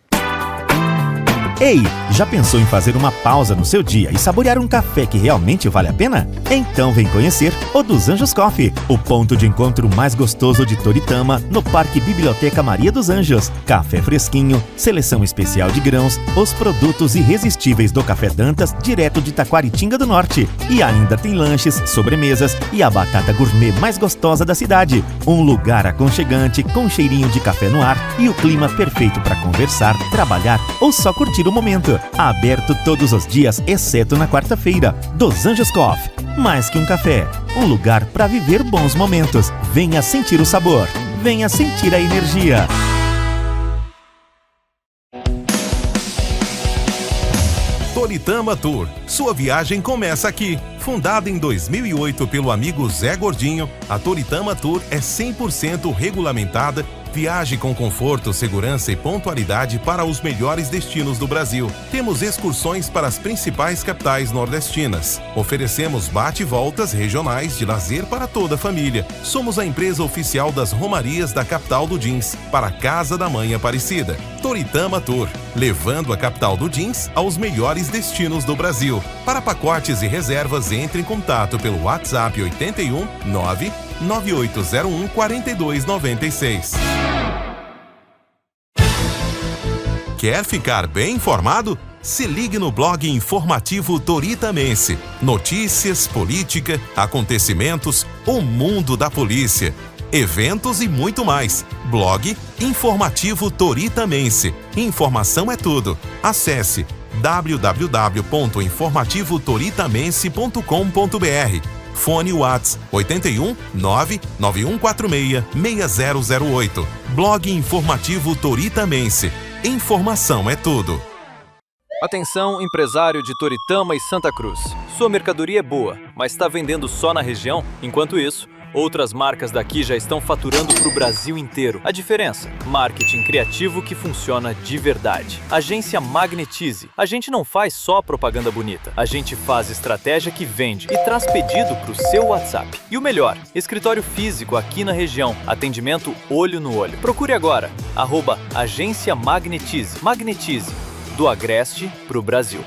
Ei, já pensou em fazer uma pausa no seu dia e saborear um café que realmente vale a pena? Então vem conhecer o Dos Anjos Coffee, o ponto de encontro mais gostoso de Toritama, no Parque Biblioteca Maria dos Anjos. Café fresquinho, seleção especial de grãos, os produtos irresistíveis do Café Dantas, direto de Taquaritinga do Norte. E ainda tem lanches, sobremesas e a batata gourmet mais gostosa da cidade. Um lugar aconchegante, com cheirinho de café no ar e o clima perfeito para conversar, trabalhar ou só curtir o momento. Aberto todos os dias, exceto na quarta-feira. Dos Anjos Coffee. Mais que um café, um lugar para viver bons momentos. Venha sentir o sabor. Venha sentir a energia. Toritama Tour. Sua viagem começa aqui. Fundada em 2008 pelo amigo Zé Gordinho, a Toritama Tour é 100% regulamentada. Viaje com conforto, segurança e pontualidade para os melhores destinos do Brasil. Temos excursões para as principais capitais nordestinas. Oferecemos bate-voltas regionais de lazer para toda a família. Somos a empresa oficial das romarias da capital do jeans, para a Casa da Mãe Aparecida. Toritama Tour, levando a capital do jeans aos melhores destinos do Brasil. Para pacotes e reservas, entre em contato pelo WhatsApp 81 99801 4296. Quer ficar bem informado? Se ligue no blog informativo Toritamense. Notícias, política, acontecimentos, o mundo da polícia, eventos e muito mais. Blog informativo Toritamense. Informação é tudo. Acesse www.informativotoritamense.com.br. Fone Whats 81 99146 6008. Blog informativo Toritamense. Informação é tudo. Atenção, empresário de Toritama e Santa Cruz. Sua mercadoria é boa, mas está vendendo só na região? Enquanto isso, outras marcas daqui já estão faturando para o Brasil inteiro. A diferença? Marketing criativo que funciona de verdade. Agência Magnetize. A gente não faz só propaganda bonita. A gente faz estratégia que vende e traz pedido para o seu WhatsApp. E o melhor, escritório físico aqui na região. Atendimento olho no olho. Procure agora, @Agência Magnetize. Magnetize, do Agreste para o Brasil.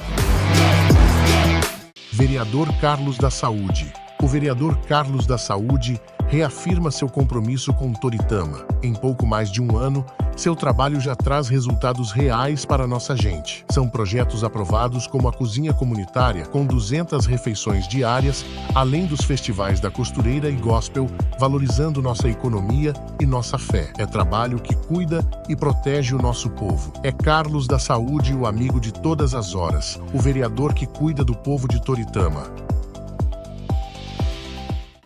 Vereador Carlos da Saúde. O vereador Carlos da Saúde reafirma seu compromisso com Toritama. Em pouco mais de um ano, seu trabalho já traz resultados reais para nossa gente. São projetos aprovados como a cozinha comunitária, com 200 refeições diárias, além dos festivais da costureira e gospel, valorizando nossa economia e nossa fé. É trabalho que cuida e protege o nosso povo. É Carlos da Saúde, o amigo de todas as horas, o vereador que cuida do povo de Toritama.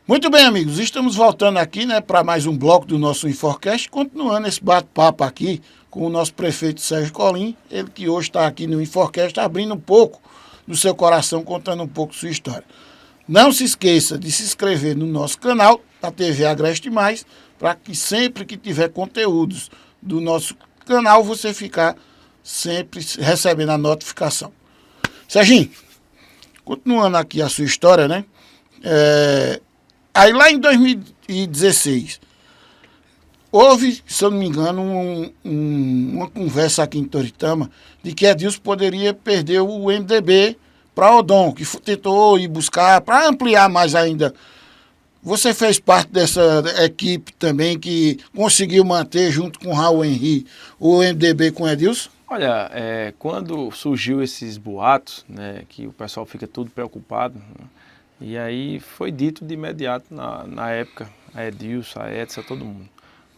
Muito bem, amigos, estamos voltando aqui, né, para mais um bloco do nosso Inforcast, continuando esse bate-papo aqui com o nosso prefeito Sérgio Colim, ele que hoje está aqui no Inforcast, abrindo um pouco do seu coração, contando um pouco sua história. Não se esqueça de se inscrever no nosso canal, da TV Agreste Mais, para que sempre que tiver conteúdos do nosso canal, você ficar sempre recebendo a notificação. Serginho, continuando aqui a sua história, né, aí lá em 2016, houve, se eu não me engano, uma conversa aqui em Toritama de que Edilson poderia perder o MDB para Odon, que tentou ir buscar para ampliar mais ainda. Você fez parte dessa equipe também que conseguiu manter, junto com Raul Henry, o MDB com Edilson? Olha, quando surgiu esses boatos, né, que o pessoal fica todo preocupado, né, e aí foi dito de imediato na época, a Edilson, a Edson, todo mundo.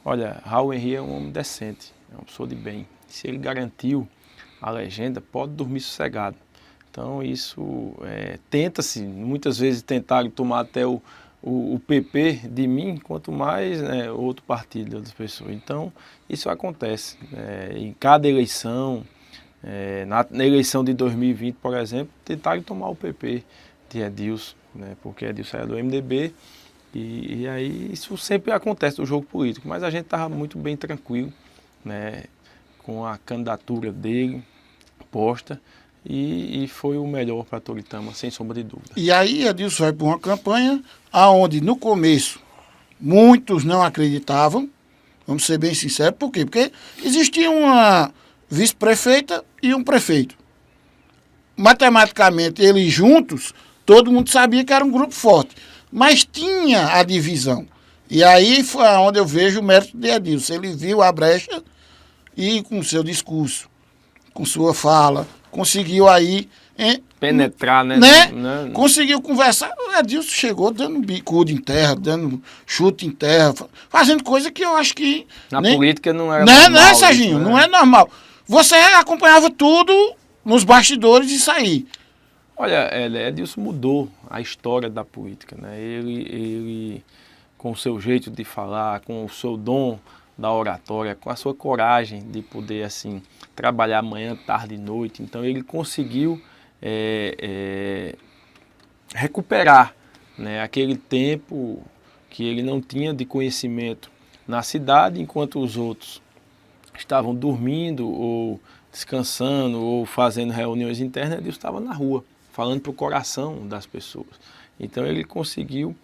Olha, Raul Henry é um homem decente, é uma pessoa de bem. Se ele garantiu a legenda, pode dormir sossegado. Então isso, tenta-se, muitas vezes tentaram tomar até o PP de mim, quanto mais, né, outro partido de outras pessoas. Então isso acontece. Em cada eleição, na eleição de 2020, por exemplo, tentaram tomar o PP de Edilson, né, porque Edilson era do MDB, e aí isso sempre acontece no jogo político, mas a gente estava muito bem tranquilo, né, com a candidatura dele posta, e foi o melhor para Toritama, sem sombra de dúvida. E aí Edilson vai para uma campanha onde no começo muitos não acreditavam, vamos ser bem sinceros, por quê? Porque existia vice-prefeita e um prefeito. Matematicamente, eles juntos, todo mundo sabia que era um grupo forte. Mas tinha a divisão. E aí foi onde eu vejo o mérito de Edilson. Ele viu a brecha e com seu discurso, com sua fala, conseguiu aí... penetrar, né? Conseguiu conversar. O Edilson chegou dando bicudo em terra, dando chute em terra, fazendo coisa que eu acho que... Na política não era normal. Não é, Serginho? Não é normal. Você acompanhava tudo nos bastidores e sair. Olha, Edilson mudou a história da política, né? Ele, com o seu jeito de falar, com o seu dom da oratória, com a sua coragem de poder, assim, trabalhar manhã, tarde e noite. Então, ele conseguiu recuperar, né, aquele tempo que ele não tinha de conhecimento na cidade, enquanto os outros estavam dormindo ou descansando ou fazendo reuniões internas. Edilson estava na rua, falando para o coração das pessoas. Então ele conseguiu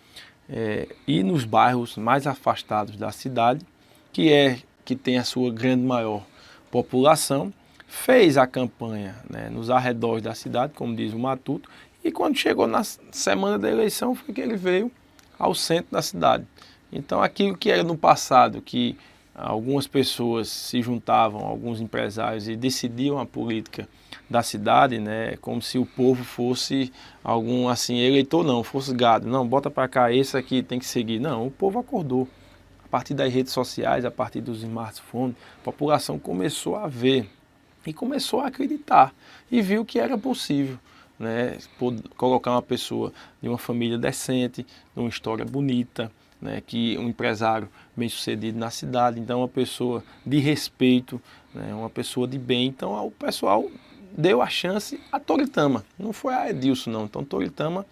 ir nos bairros mais afastados da cidade, que tem a sua grande maior população, fez a campanha, né, nos arredores da cidade, como diz o Matuto, e quando chegou na semana da eleição foi que ele veio ao centro da cidade. Então aquilo que era no passado, que algumas pessoas se juntavam, alguns empresários, e decidiam a política da cidade, né, como se o povo fosse algum assim eleitor, não, fosse gado, não, bota para cá, esse aqui tem que seguir. Não, o povo acordou. A partir das redes sociais, a partir dos smartphones, a população começou a ver e começou a acreditar e viu que era possível, né, colocar uma pessoa de uma família decente, de uma história bonita, né, que um empresário bem-sucedido na cidade, então uma pessoa de respeito, né, uma pessoa de bem. Então o pessoal deu a chance a Toritama, não foi a Edilson não. Então Toritama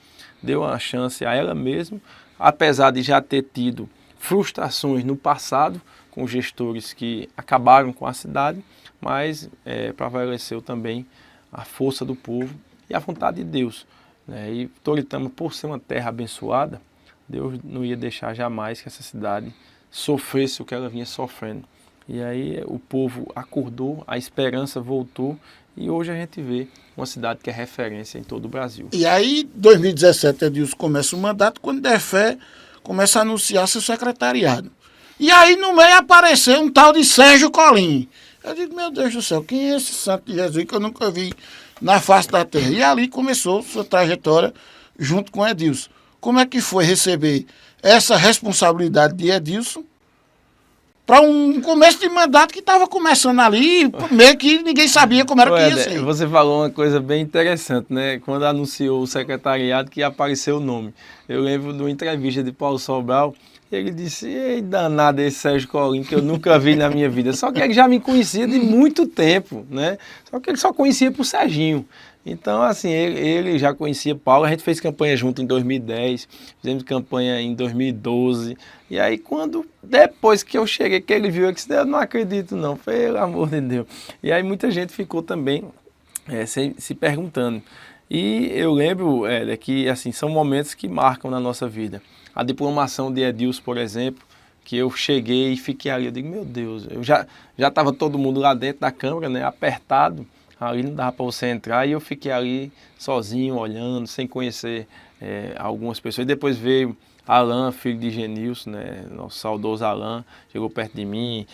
deu a chance a ela mesma, apesar de já ter tido frustrações no passado com gestores que acabaram com a cidade, mas prevaleceu também a força do povo e a vontade de Deus, né? E Toritama, por ser uma terra abençoada, Deus não ia deixar jamais que essa cidade sofresse o que ela vinha sofrendo. E aí o povo acordou, a esperança voltou e hoje a gente vê uma cidade que é referência em todo o Brasil. E aí, em 2017, Edilson começa o mandato, quando der fé, começa a anunciar seu secretariado. E aí no meio apareceu um tal de Sérgio Colim. Eu digo, meu Deus do céu, quem é esse santo de Jesus que eu nunca vi na face da terra? E ali começou sua trajetória junto com Edilson. Como é que foi receber essa responsabilidade de Edilson para um começo de mandato que estava começando ali, meio que ninguém sabia como era que ia ser? Você falou uma coisa bem interessante, né? Quando anunciou o secretariado que apareceu o nome. Eu lembro de uma entrevista de Paulo Sobral, ele disse, ei, danado esse Sérgio Colim, que eu nunca vi na minha vida. Só que ele já me conhecia de muito tempo, né? Só que ele só conhecia por Serginho. Então, assim, ele já conhecia Paulo, a gente fez campanha junto em 2010, fizemos campanha em 2012, e aí depois que eu cheguei, que ele viu, eu disse, eu não acredito não, pelo amor de Deus. E aí muita gente ficou também se perguntando. E eu lembro, que assim, são momentos que marcam na nossa vida. A diplomação de Edilson, por exemplo, que eu cheguei e fiquei ali, eu digo, meu Deus, eu já estava todo mundo lá dentro da Câmara, né, apertado, ali não dava para você entrar, e eu fiquei ali sozinho, olhando, sem conhecer algumas pessoas. E depois veio Alain, filho de Genilson, né, nosso saudoso Alain, chegou perto de mim,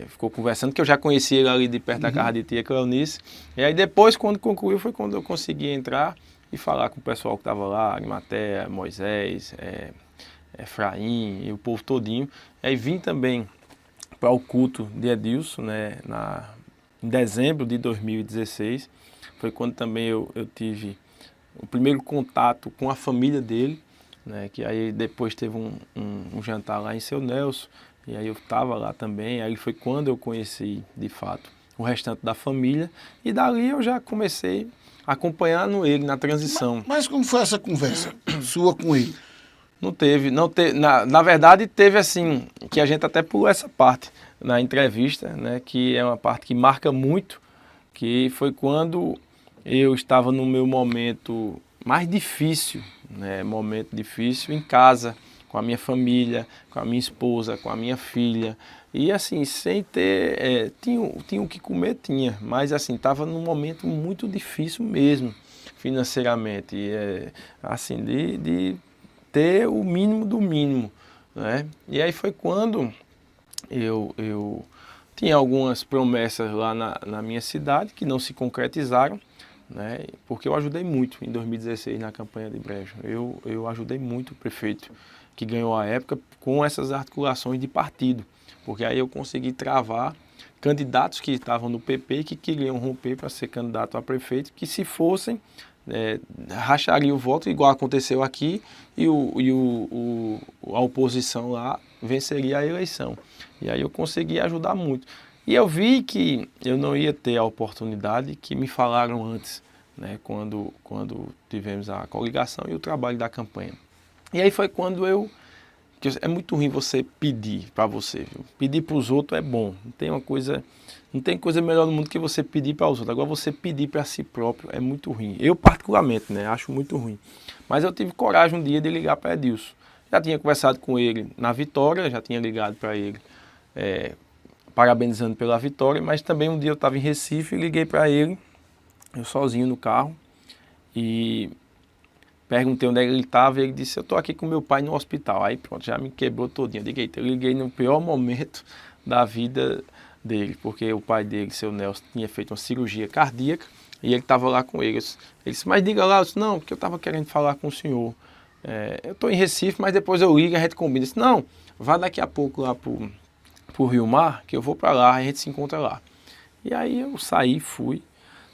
ficou conversando, que eu já conhecia ele ali de perto da casa de tia Cleonice. E aí depois, quando concluiu, foi quando eu consegui entrar e falar com o pessoal que estava lá, Arimatea, Moisés, Efraim e o povo todinho. E aí vim também para o culto de Edilson, né, em dezembro de 2016, foi quando também eu tive o primeiro contato com a família dele, né, que aí depois teve um jantar lá em Seu Nelson, e aí eu estava lá também, aí foi quando eu conheci, de fato, o restante da família, e dali eu já comecei acompanhando ele na transição. Mas como foi essa conversa sua com ele? Não teve, na verdade teve assim, que a gente até pulou essa parte na entrevista, né, que é uma parte que marca muito, que foi quando eu estava no meu momento mais difícil, né, momento difícil em casa, com a minha família, com a minha esposa, com a minha filha. E assim, sem ter, tinha o que comer, tinha, mas assim, estava num momento muito difícil mesmo, financeiramente, assim, de ter o mínimo do mínimo, né? E aí foi quando eu tinha algumas promessas lá na minha cidade que não se concretizaram, né? Porque eu ajudei muito em 2016 na campanha de Brejo. Eu ajudei muito o prefeito que ganhou a época com essas articulações de partido, porque aí eu consegui travar candidatos que estavam no PP e que queriam romper para ser candidato a prefeito, que se fossem, rachariam o voto, igual aconteceu aqui, e a oposição lá venceria a eleição. E aí eu consegui ajudar muito. E eu vi que eu não ia ter a oportunidade que me falaram antes, né, quando tivemos a coligação e o trabalho da campanha. E aí foi quando é muito ruim você pedir para você, viu? Pedir para os outros é bom. Não tem coisa melhor no mundo que você pedir para os outros. Agora você pedir para si próprio é muito ruim. Eu particularmente, né, acho muito ruim. Mas eu tive coragem um dia de ligar para Edilson. Já tinha conversado com ele na vitória, já tinha ligado para ele parabenizando pela vitória, mas também um dia eu estava em Recife e liguei para ele, eu sozinho no carro, e perguntei onde ele estava e ele disse, eu estou aqui com meu pai no hospital. Aí pronto, já me quebrou todinho. Eu liguei no pior momento da vida dele, porque o pai dele, seu Nelson, tinha feito uma cirurgia cardíaca e ele estava lá com ele. Ele disse, mas diga lá, eu disse, não, porque eu estava querendo falar com o senhor. Eu estou em Recife, mas depois eu ligo e a gente combina. Ele disse, não, vá daqui a pouco lá pro Rio Mar, que eu vou para lá, a gente se encontra lá. E aí eu saí, fui.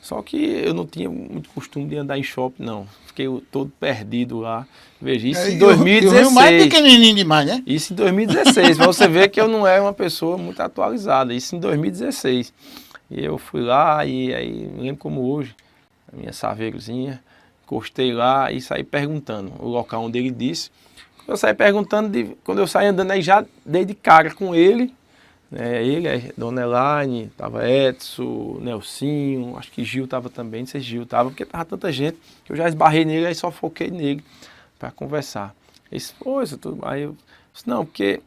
Só que eu não tinha muito costume de andar em shopping, não. Fiquei todo perdido lá. Veja, isso em 2016. E o Rio Mar é pequenininho demais, né? Isso em 2016. Pra você ver que eu não era uma pessoa muito atualizada. Isso em 2016. E eu fui lá e aí, me lembro como hoje, a minha saveirozinha, encostei lá e saí perguntando o local onde ele disse. Quando eu saí perguntando, quando eu saí andando aí já dei de cara com ele. Ele, Dona Elaine, tava Edson, Nelsinho, acho que Gil tava também, não sei se Gil tava, porque tava tanta gente que eu já esbarrei nele, aí só foquei nele para conversar. Ele disse, tudo. Aí eu disse, não, porque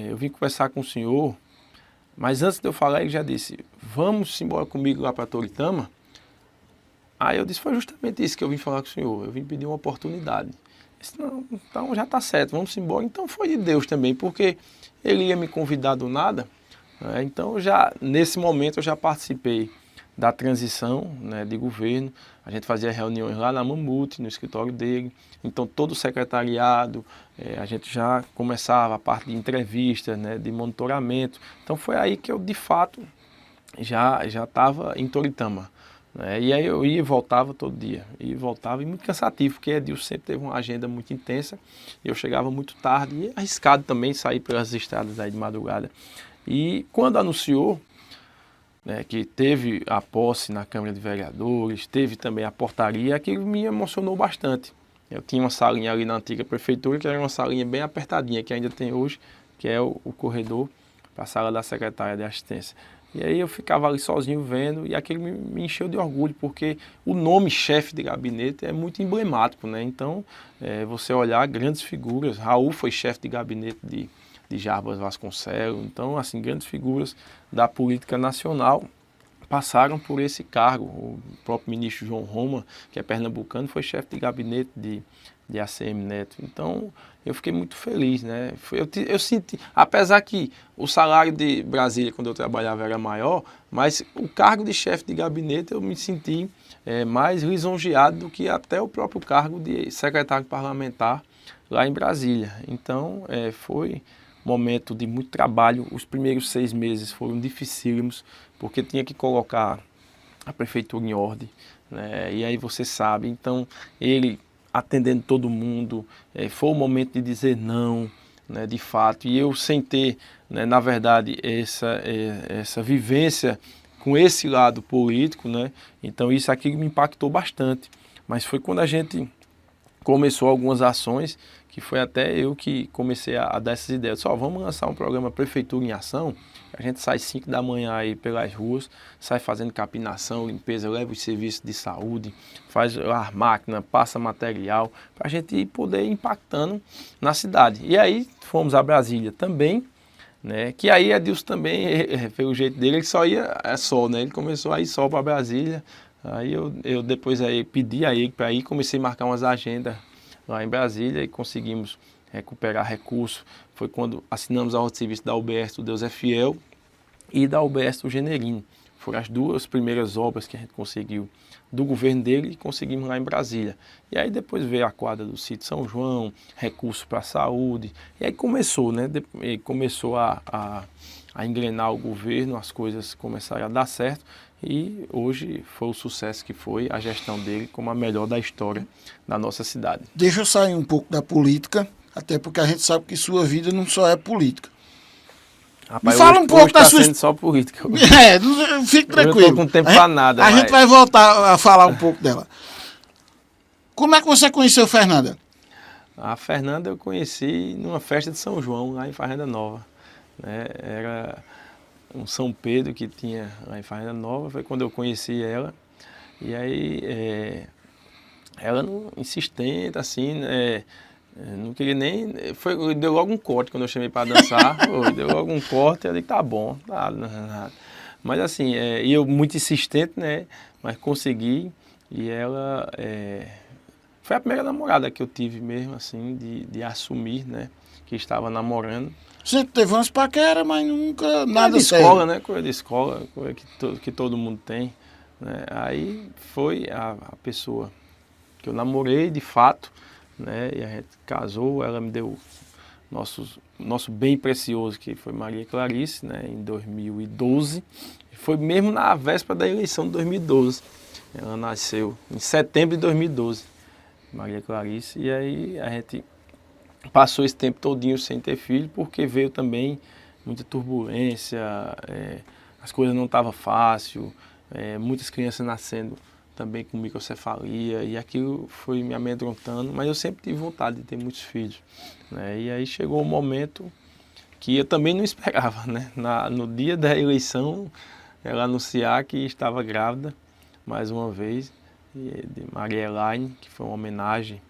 eu vim conversar com o senhor, mas antes de eu falar, ele já disse, vamos embora comigo lá para Toritama? Aí eu disse, foi justamente isso que eu vim falar com o senhor, eu vim pedir uma oportunidade. Ele disse, não, então já está certo, vamos embora. Então foi de Deus também, porque ele ia me convidar do nada, né? Então nesse momento eu já participei da transição, né, de governo. A gente fazia reuniões lá na Mamute, no escritório dele. Então todo o secretariado, a gente já começava a parte de entrevistas, né, de monitoramento. Então foi aí que eu de fato já estava em Toritama. E aí eu ia e voltava todo dia, ia e voltava, e muito cansativo, porque Edilson sempre teve uma agenda muito intensa, e eu chegava muito tarde, e arriscado também sair pelas estradas aí de madrugada. E quando anunciou, né, que teve a posse na Câmara de Vereadores, teve também a portaria, aquilo me emocionou bastante. Eu tinha uma salinha ali na antiga prefeitura, que era uma salinha bem apertadinha, que ainda tem hoje, que é o corredor para a sala da secretária de assistência. E aí eu ficava ali sozinho vendo, e aquilo me encheu de orgulho, porque o nome chefe de gabinete é muito emblemático, né? Então, você olhar grandes figuras, Raul foi chefe de gabinete de Jarbas Vasconcelos, então, assim, grandes figuras da política nacional passaram por esse cargo. O próprio ministro João Roma, que é pernambucano, foi chefe de gabinete de ACM Neto. Então, eu fiquei muito feliz, né? Eu senti, apesar que o salário de Brasília, quando eu trabalhava, era maior, mas o cargo de chefe de gabinete eu me senti mais lisonjeado do que até o próprio cargo de secretário parlamentar lá em Brasília. Então, foi um momento de muito trabalho. Os primeiros 6 meses foram dificílimos, porque tinha que colocar a prefeitura em ordem, né? E aí você sabe, então ele atendendo todo mundo, foi o momento de dizer não, né, de fato, e eu sem ter, né, na verdade, essa vivência com esse lado político, né, então isso aqui me impactou bastante, mas foi quando a gente começou algumas ações que foi até eu que comecei a dar essas ideias. Só vamos lançar um programa Prefeitura em Ação. A gente sai 5 da manhã aí pelas ruas, sai fazendo capinação, limpeza, leva os serviços de saúde, faz as máquinas, passa material, para a gente poder ir impactando na cidade. E aí fomos a Brasília também, né? Que aí Edilson também, pelo jeito dele, ele só ia só, né? Ele começou a ir só para Brasília. Aí eu depois aí pedi a ele para ir, comecei a marcar umas agendas lá em Brasília e conseguimos recuperar recursos. Foi quando assinamos a ordem de serviço da UBS do Deus é Fiel e da UBS do Generino. Foram as 2 primeiras obras que a gente conseguiu do governo dele e conseguimos lá em Brasília. E aí depois veio a quadra do sítio São João, recursos para a saúde. E aí começou, né? Começou a engrenar o governo, as coisas começaram a dar certo. E hoje foi o sucesso que foi a gestão dele como a melhor da história da nossa cidade. Deixa eu sair um pouco da política, até porque a gente sabe que sua vida não só é política. Rapaz, me fala hoje, um pouco hoje da tá sua... sendo só política. Fique Eu tranquilo. não tô com tempo para nada. A gente vai voltar a falar um pouco dela. Como é que você conheceu Fernanda? A Fernanda eu conheci numa festa de São João, lá em Fazenda Nova. Né? Era um São Pedro que tinha lá em Fazenda Nova, foi quando eu conheci ela. E aí, ela não insistente, assim, não queria nem... deu logo um corte quando eu chamei para dançar. Deu logo um corte, eu disse, tá bom, tá, nada. Mas assim, e eu muito insistente, né? Mas consegui. E ela foi a primeira namorada que eu tive mesmo, assim, de assumir, né? Que estava namorando. Você teve umas paqueras, mas nunca nada de sério. escola, né? Coisa de escola, coisa que todo mundo tem. Né? Aí foi a pessoa que eu namorei, de fato, né? E a gente casou, ela me deu nosso bem precioso, que foi Maria Clarice, né? Em 2012. Foi mesmo na véspera da eleição de 2012. Ela nasceu em setembro de 2012, Maria Clarice. E aí a gente passou esse tempo todinho sem ter filho, porque veio também muita turbulência, as coisas não estavam fáceis, muitas crianças nascendo também com microcefalia, e aquilo foi me amedrontando, mas eu sempre tive vontade de ter muitos filhos. Né? E aí chegou um momento que eu também não esperava, né? No dia da eleição, ela anunciar que estava grávida, mais uma vez, de Maria Elaine, que foi uma homenagem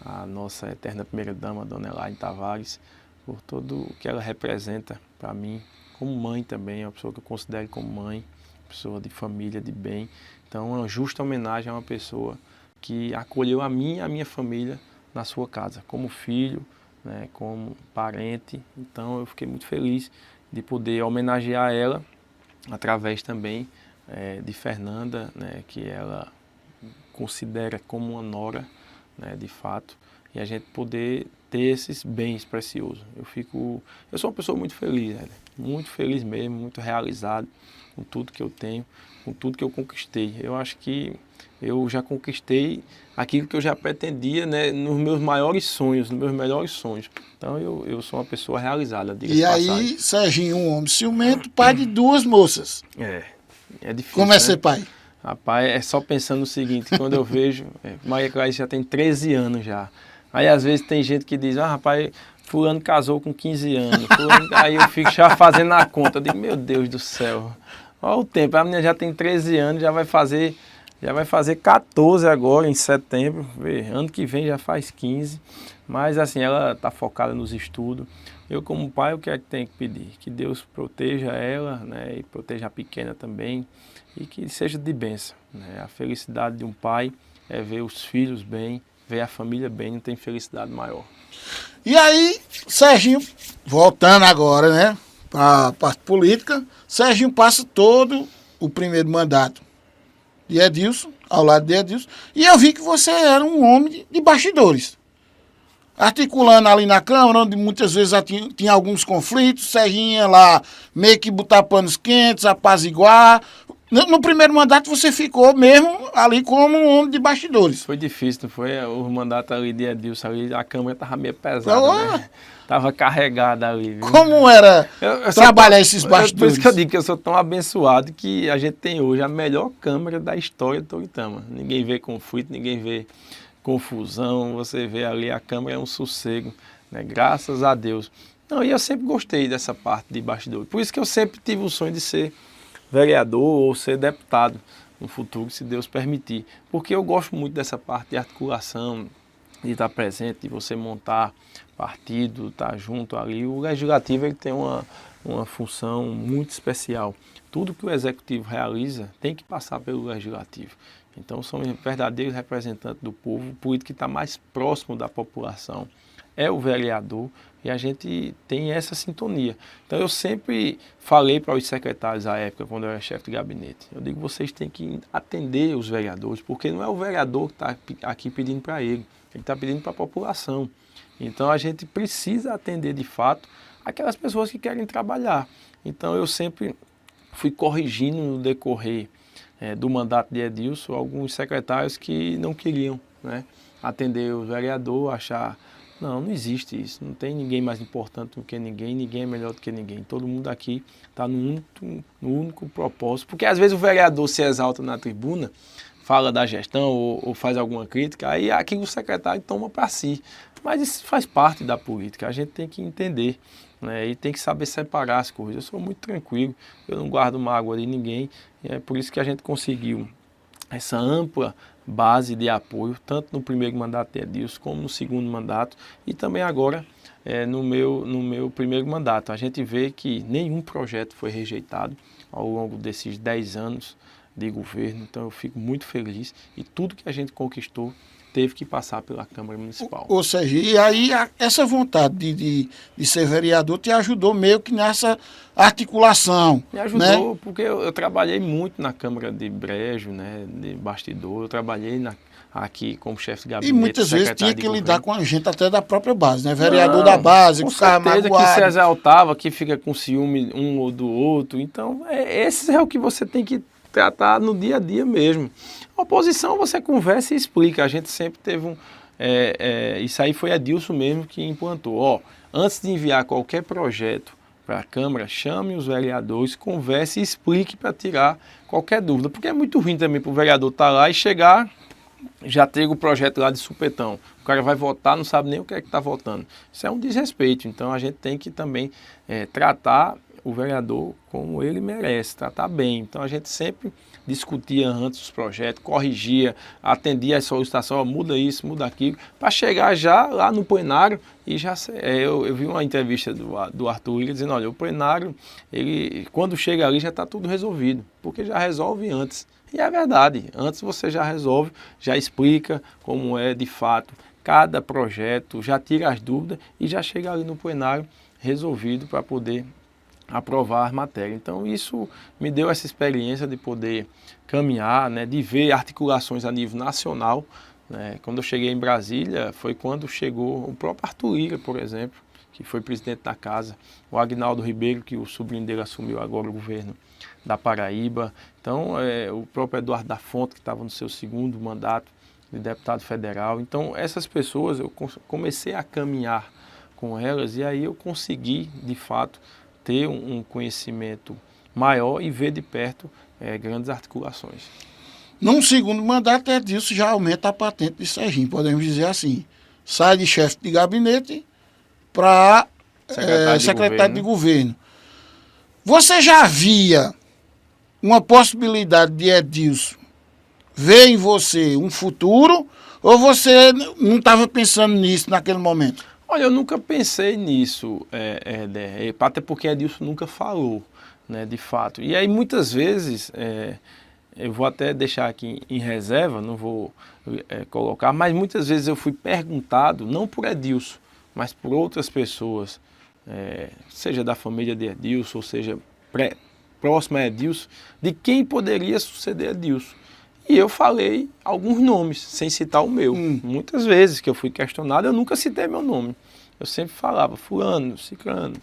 a nossa eterna primeira-dama, Dona Elaine Tavares, por tudo o que ela representa para mim, como mãe também, é uma pessoa que eu considero como mãe, pessoa de família, de bem. Então, é uma justa homenagem a uma pessoa que acolheu a mim e a minha família na sua casa, como filho, né, como parente. Então, eu fiquei muito feliz de poder homenagear ela, através também de Fernanda, né, que ela considera como uma nora, né, de fato, e a gente poder ter esses bens preciosos. Eu sou uma pessoa muito feliz, né? Muito feliz mesmo, muito realizado com tudo que eu tenho, com tudo que eu conquistei. Eu acho que eu já conquistei aquilo que eu já pretendia, né, nos meus maiores sonhos, nos meus melhores sonhos. Então eu sou uma pessoa realizada. E aí, Serginho, um homem ciumento, pai de 2 moças. É difícil. Como é né? ser pai? Rapaz, é só pensando no seguinte, quando eu vejo, Maria Clarice já tem 13 anos já. Aí às vezes tem gente que diz, rapaz, fulano casou com 15 anos. Aí eu fico já fazendo a conta, eu digo, meu Deus do céu, olha o tempo, a menina já tem 13 anos, já vai fazer 14 agora, em setembro, ano que vem já faz 15. Mas assim, ela está focada nos estudos. Eu como pai, o que é que tenho que pedir? Que Deus proteja ela, né, e proteja a pequena também, e que seja de bênção. Né? A felicidade de um pai é ver os filhos bem, ver a família bem, não tem felicidade maior. E aí, Serginho, voltando agora, né, para a parte política, Serginho passa todo o primeiro mandato de Edilson, ao lado de Edilson, e eu vi que você era um homem de bastidores. Articulando ali na Câmara, onde muitas vezes tinha alguns conflitos, Serginho ia lá meio que botar panos quentes, apaziguar. No primeiro mandato você ficou mesmo ali como um homem de bastidores. Foi difícil, não foi? O mandato ali de Edilson, ali, a Câmara estava meio pesada, né? Estava carregada ali. Viu? Como era trabalhar esses bastidores? Por isso que eu digo que eu sou tão abençoado que a gente tem hoje a melhor Câmara da história de Toritama. Ninguém vê conflito, ninguém vê confusão, você vê ali a Câmara é um sossego, né? Graças a Deus. Não, e eu sempre gostei dessa parte de bastidor. Por isso que eu sempre tive o sonho de ser vereador ou ser deputado no futuro, se Deus permitir. Porque eu gosto muito dessa parte de articulação, de estar presente, de você montar partido, estar junto ali. O legislativo ele tem uma função muito especial. Tudo que o executivo realiza tem que passar pelo legislativo. Então são verdadeiros representantes do povo, o político que está mais próximo da população é o vereador e a gente tem essa sintonia. Então eu sempre falei para os secretários à época, quando eu era chefe de gabinete, eu digo, vocês têm que atender os vereadores, porque não é o vereador que está aqui pedindo para ele está pedindo para a população. Então a gente precisa atender de fato aquelas pessoas que querem trabalhar. Então eu sempre fui corrigindo no decorrer do mandato de Edilson alguns secretários que não queriam, né, atender o vereador, achar, não existe isso, não tem ninguém mais importante do que ninguém, ninguém é melhor do que ninguém. Todo mundo aqui está no único propósito, porque às vezes o vereador se exalta na tribuna, fala da gestão ou faz alguma crítica, aí aquilo o secretário toma para si. Mas isso faz parte da política, a gente tem que entender, né, e tem que saber separar as coisas. Eu sou muito tranquilo, eu não guardo mágoa de ninguém, e é por isso que a gente conseguiu essa ampla base de apoio, tanto no primeiro mandato de Edilson, como no segundo mandato, e também agora no meu primeiro mandato. A gente vê que nenhum projeto foi rejeitado ao longo desses 10 anos de governo, então eu fico muito feliz e tudo que a gente conquistou teve que passar pela Câmara Municipal. Ou seja, e aí essa vontade de ser vereador te ajudou meio que nessa articulação. Me ajudou, né? Porque eu trabalhei muito na Câmara de Brejo, né, de bastidor, eu trabalhei aqui como chefe de gabinete. E muitas vezes tinha que lidar com a gente até da própria base, né? Vereador da base, com certeza que se exaltava, que fica com ciúme um ou do outro. Então, esse é o que você tem que tratar no dia a dia mesmo. A oposição você conversa e explica. A gente sempre teve isso aí foi Edilson mesmo que implantou. Antes de enviar qualquer projeto para a Câmara, chame os vereadores, converse e explique para tirar qualquer dúvida. Porque é muito ruim também para o vereador estar lá e chegar, já ter o projeto lá de supetão. O cara vai votar, não sabe nem o que é que está votando. Isso é um desrespeito. Então a gente tem que também tratar o vereador como ele merece, tratar bem. Então a gente sempre discutia antes os projetos, corrigia, atendia as solicitações, muda isso, muda aquilo, para chegar já lá no plenário e já... Eu vi uma entrevista do Arthur Willian dizendo, olha, o plenário, ele, quando chega ali já está tudo resolvido, porque já resolve antes. E é verdade, antes você já resolve, já explica como é de fato cada projeto, já tira as dúvidas e já chega ali no plenário resolvido para poder aprovar a matéria. Então isso me deu essa experiência de poder caminhar, né, de ver articulações a nível nacional, né. Quando eu cheguei em Brasília foi quando chegou o próprio Arthur Lira, por exemplo, que foi presidente da casa, o Agnaldo Ribeiro, que o sobrinho dele assumiu agora o governo da Paraíba, então o próprio Eduardo da Fonte, que estava no seu segundo mandato de deputado federal. Então essas pessoas eu comecei a caminhar com elas e aí eu consegui de fato ter um conhecimento maior e ver de perto grandes articulações. Num segundo mandato, Edilson já aumenta a patente de Serginho, podemos dizer assim. Sai de chefe de gabinete para secretário de governo. Você já via uma possibilidade de Edilson ver em você um futuro ou você não estava pensando nisso naquele momento? Olha, eu nunca pensei nisso, até porque Edilson nunca falou, né, de fato. E aí muitas vezes, eu vou até deixar aqui em reserva, não vou colocar, mas muitas vezes eu fui perguntado, não por Edilson, mas por outras pessoas, seja da família de Edilson, ou seja, próxima a Edilson, de quem poderia suceder Edilson. E eu falei alguns nomes, sem citar o meu. Muitas vezes que eu fui questionado, eu nunca citei meu nome. Eu sempre falava fulano, ciclano,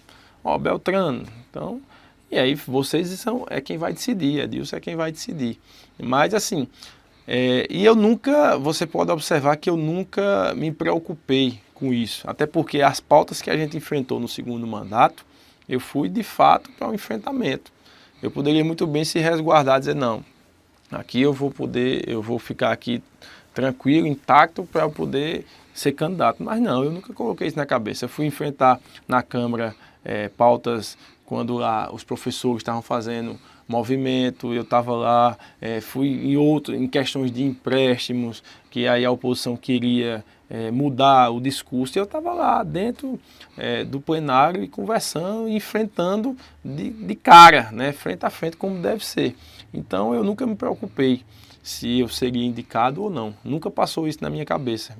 Beltrano. Então, e aí vocês é quem vai decidir, Edilson é quem vai decidir. Mas assim, e eu nunca, você pode observar que eu nunca me preocupei com isso. Até porque as pautas que a gente enfrentou no segundo mandato, eu fui de fato para o enfrentamento. Eu poderia muito bem se resguardar e dizer, não, aqui eu vou ficar aqui tranquilo, intacto, para eu poder ser candidato. Mas não, eu nunca coloquei isso na cabeça. Eu fui enfrentar na Câmara pautas quando lá os professores estavam fazendo movimento, eu estava lá, fui em questões de empréstimos, que aí a oposição queria mudar o discurso, e eu estava lá dentro do plenário e conversando, e enfrentando de cara, né, frente a frente, como deve ser. Então eu nunca me preocupei se eu seria indicado ou não, nunca passou isso na minha cabeça,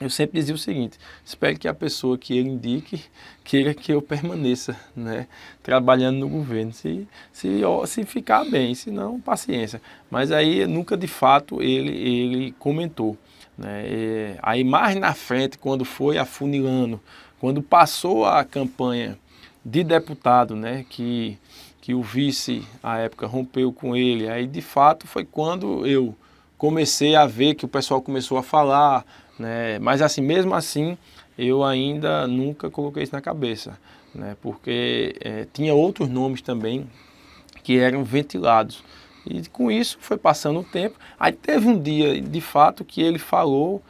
eu sempre dizia o seguinte: espero que a pessoa que ele indique queira que eu permaneça, né, trabalhando no governo. Se ficar bem, se não, paciência. Mas aí nunca de fato ele comentou, né. Aí mais na frente, quando foi afunilando, quando passou a campanha de deputado, né, que o vice à época rompeu com ele, aí de fato foi quando eu comecei a ver que o pessoal começou a falar, né? Mas assim, mesmo assim, eu ainda nunca coloquei isso na cabeça, né? Porque tinha outros nomes também que eram ventilados. E com isso foi passando o tempo. Aí teve um dia, de fato, que ele falou: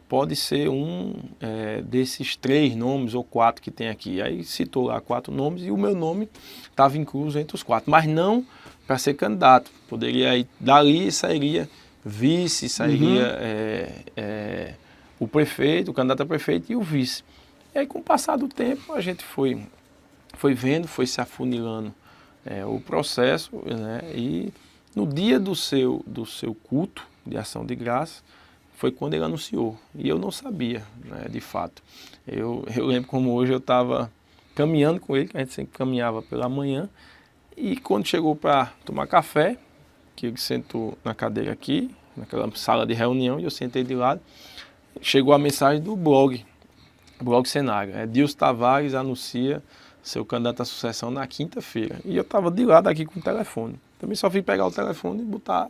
pode ser um desses 3 nomes ou 4 que tem aqui. Aí citou lá 4 nomes e o meu nome estava incluso entre os 4, mas não para ser candidato. Poderia ir dali, sairia vice, sairia o prefeito, o candidato a prefeito e o vice. E aí, com o passar do tempo, a gente foi vendo, foi se afunilando o processo, né? E no dia do seu culto de ação de graça, foi quando ele anunciou. E eu não sabia, né, de fato. Eu lembro como hoje eu estava caminhando com ele, que a gente sempre caminhava pela manhã, e quando chegou para tomar café, que ele sentou na cadeira aqui, naquela sala de reunião, e eu sentei de lado, chegou a mensagem do blog Cenário. Dilson Tavares anuncia seu candidato à sucessão na quinta-feira. E eu estava de lado aqui com o telefone. Também só fui pegar o telefone e botar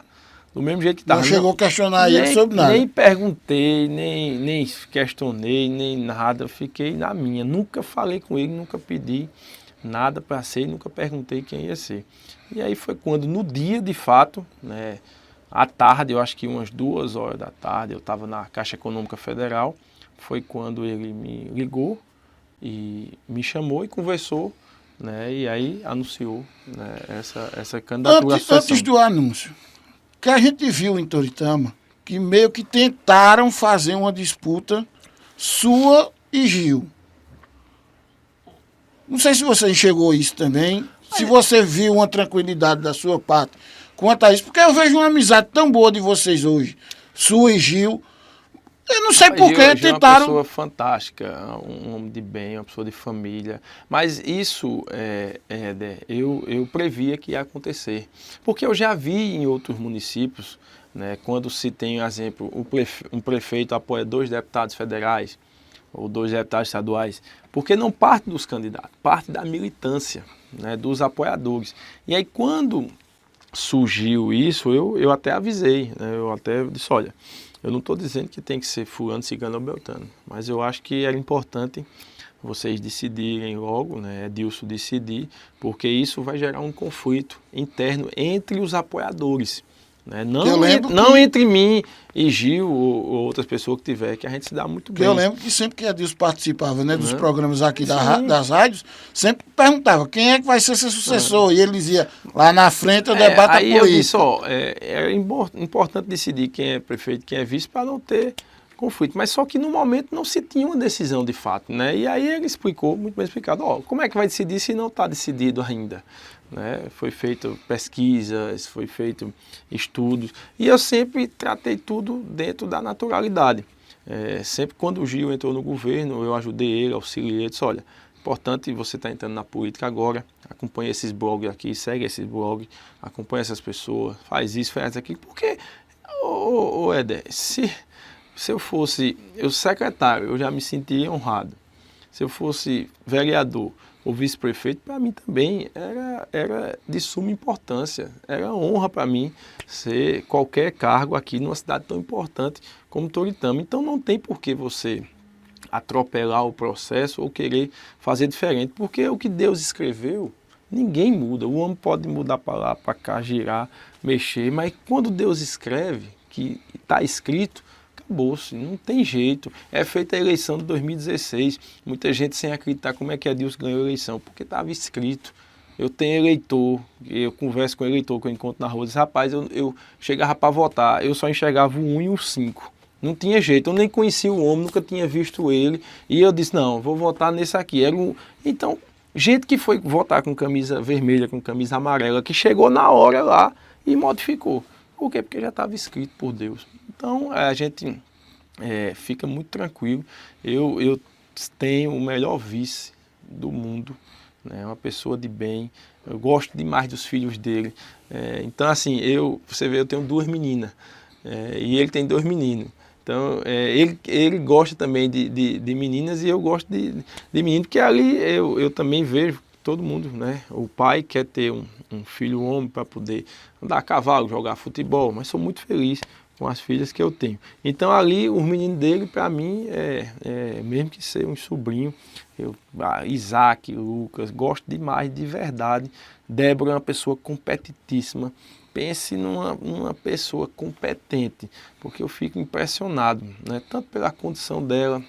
do mesmo jeito que estava. Não chegou a questionar ele sobre nada. Nem perguntei, nem questionei, nem nada. Fiquei na minha. Nunca falei com ele, nunca pedi nada para ser, nunca perguntei quem ia ser. E aí foi quando, no dia de fato, né, à tarde, eu acho que umas 2 horas da tarde, eu estava na Caixa Econômica Federal, foi quando ele me ligou e me chamou e conversou, né, e aí anunciou, né, essa candidatura à sucessão. Antes do anúncio, que a gente viu em Toritama, que meio que tentaram fazer uma disputa sua e Gil. Não sei se você enxergou isso também, se você viu uma tranquilidade da sua parte quanto a isso, porque eu vejo uma amizade tão boa de vocês hoje, sua e Gil. Eu não sei por que tentaram... É uma pessoa fantástica, um homem de bem, uma pessoa de família, mas isso, eu previa que ia acontecer, porque eu já vi em outros municípios, né, quando se tem, por exemplo, um prefeito apoia 2 deputados federais, ou 2 deputados estaduais, porque não parte dos candidatos, parte da militância, né, dos apoiadores. E aí quando surgiu isso, eu até avisei, né, eu até disse: olha, eu não estou dizendo que tem que ser fulano, cigano ou beltrano, mas eu acho que era importante vocês decidirem logo, né, Dilson decidir, porque isso vai gerar um conflito interno entre os apoiadores. Né? Não entre mim e Gil ou outras pessoas que tiver, que a gente se dá muito bem. Eu lembro que sempre que a Dilson participava, né, dos programas aqui das rádios, sempre perguntava quem é que vai ser seu sucessor, e ele dizia: lá na frente eu debato a política. Aí eu disse: é importante decidir quem é prefeito, quem é vice, para não ter conflito, mas só que no momento não se tinha uma decisão de fato, né? E aí ele explicou, muito bem explicado: como é que vai decidir se não está decidido ainda? Né? Foi feita pesquisas, foi feito estudos, e eu sempre tratei tudo dentro da naturalidade. Sempre quando o Gil entrou no governo, eu ajudei ele, auxiliei, disse: olha, importante você estar entrando na política agora, acompanha esses blogs aqui, segue esses blogs, acompanha essas pessoas, faz isso, faz aquilo, porque, Éder, se eu fosse secretário, eu já me sentia honrado. Se eu fosse vereador ou vice-prefeito, para mim também era de suma importância. Era honra para mim ser qualquer cargo aqui numa cidade tão importante como Toritama. Então não tem por que você atropelar o processo ou querer fazer diferente, porque o que Deus escreveu, ninguém muda. O homem pode mudar para lá, para cá, girar, mexer, mas quando Deus escreve, que está escrito, acabou-se, não tem jeito. É feita a eleição de 2016, muita gente sem acreditar como é que Adilson ganhou a eleição, porque estava escrito. Eu tenho eleitor, eu converso com eleitor que eu encontro na rua, diz, rapaz, eu chegava para votar, eu só enxergava o 1 e o 5. Não tinha jeito, eu nem conhecia o homem, nunca tinha visto ele. E eu disse, não, vou votar nesse aqui. Então, gente que foi votar com camisa vermelha, com camisa amarela, que chegou na hora lá e modificou. Por quê? Porque já estava escrito por Deus. Então, a gente fica muito tranquilo. Eu tenho o melhor vice do mundo, né? Uma pessoa de bem. Eu gosto demais dos filhos dele. Então, assim, você vê, eu tenho 2 meninas e ele tem 2 meninos. Então, ele gosta também de meninas e eu gosto de menino, porque ali eu também vejo todo mundo, né? O pai quer ter um filho homem para poder andar a cavalo, jogar futebol, mas sou muito feliz com as filhas que eu tenho. Então, ali, os meninos dele, para mim, mesmo que ser um sobrinho, Isaac, Lucas, gosto demais, de verdade. Débora é uma pessoa competitíssima. Pense numa pessoa competente, porque eu fico impressionado, né? Tanto pela condição dela,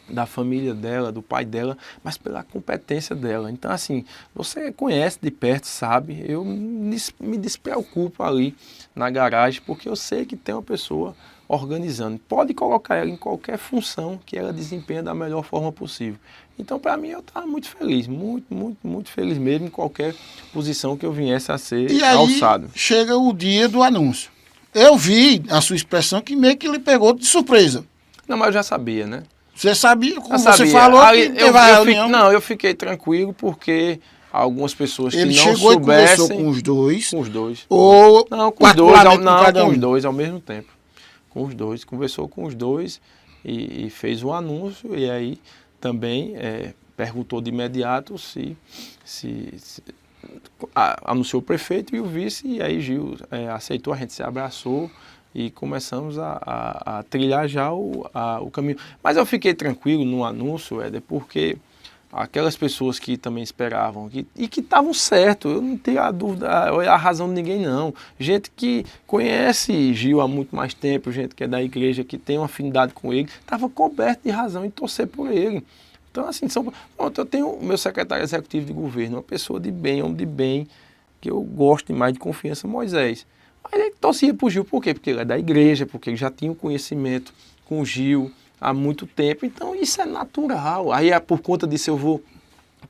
da família dela, do pai dela, mas pela competência dela. Então, assim, você conhece de perto, sabe? Eu me despreocupo ali na garagem, porque eu sei que tem uma pessoa organizando. Pode colocar ela em qualquer função que ela desempenha da melhor forma possível. Então, para mim, eu estava muito feliz, muito feliz mesmo em qualquer posição que eu viesse a ser alçado. E aí, chega o dia do anúncio. Eu vi a sua expressão que meio que lhe pegou de surpresa. Não, mas eu já sabia, né? Você sabia, como você falou, que teve a reunião. Não, eu fiquei tranquilo porque algumas pessoas que ele não chegou soubessem... e conversou com os dois? Com os dois. Ou não, com os dois, com os dois ao mesmo tempo. Com os dois, conversou com os dois e fez um anúncio e aí também perguntou de imediato se anunciou o prefeito e o vice, e aí Gil aceitou, a gente se abraçou e começamos a trilhar já o caminho. Mas eu fiquei tranquilo no anúncio, Éder, porque aquelas pessoas que também esperavam e que estavam certos, eu não tenho a dúvida, a razão de ninguém não. Gente que conhece Gil há muito mais tempo, gente que é da igreja, que tem uma afinidade com ele, estava coberto de razão em torcer por ele. Então, assim, eu tenho o meu secretário executivo de governo, uma pessoa de bem, homem de bem, que eu gosto demais de confiança, Moisés. Mas ele torcia por Gil, por quê? Porque ele é da igreja, porque ele já tinha um conhecimento com Gil há muito tempo, então isso é natural. Aí, por conta disso, eu vou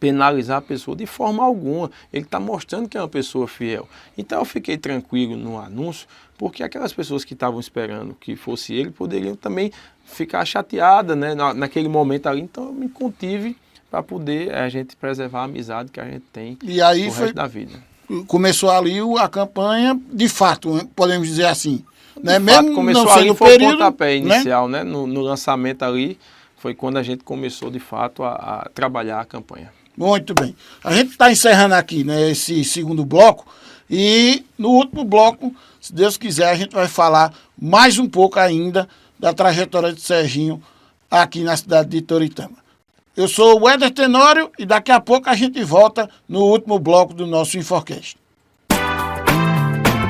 penalizar a pessoa de forma alguma. Ele está mostrando que é uma pessoa fiel. Então, eu fiquei tranquilo no anúncio, porque aquelas pessoas que estavam esperando que fosse ele, poderiam também ficar chateadas, né, naquele momento ali. Então, eu me contive para poder a gente preservar a amizade que a gente tem e aí o resto da vida. Começou ali a campanha, de fato, podemos dizer assim. Né? De Mesmo fato, começou não ali, sendo foi período, o pontapé inicial, né? No lançamento ali, foi quando a gente começou, de fato, a trabalhar a campanha. Muito bem. A gente está encerrando aqui, né, esse segundo bloco, e no último bloco, se Deus quiser, a gente vai falar mais um pouco ainda da trajetória de Serginho aqui na cidade de Toritama. Eu sou o Éder Tenório e daqui a pouco a gente volta no último bloco do nosso Inforcast.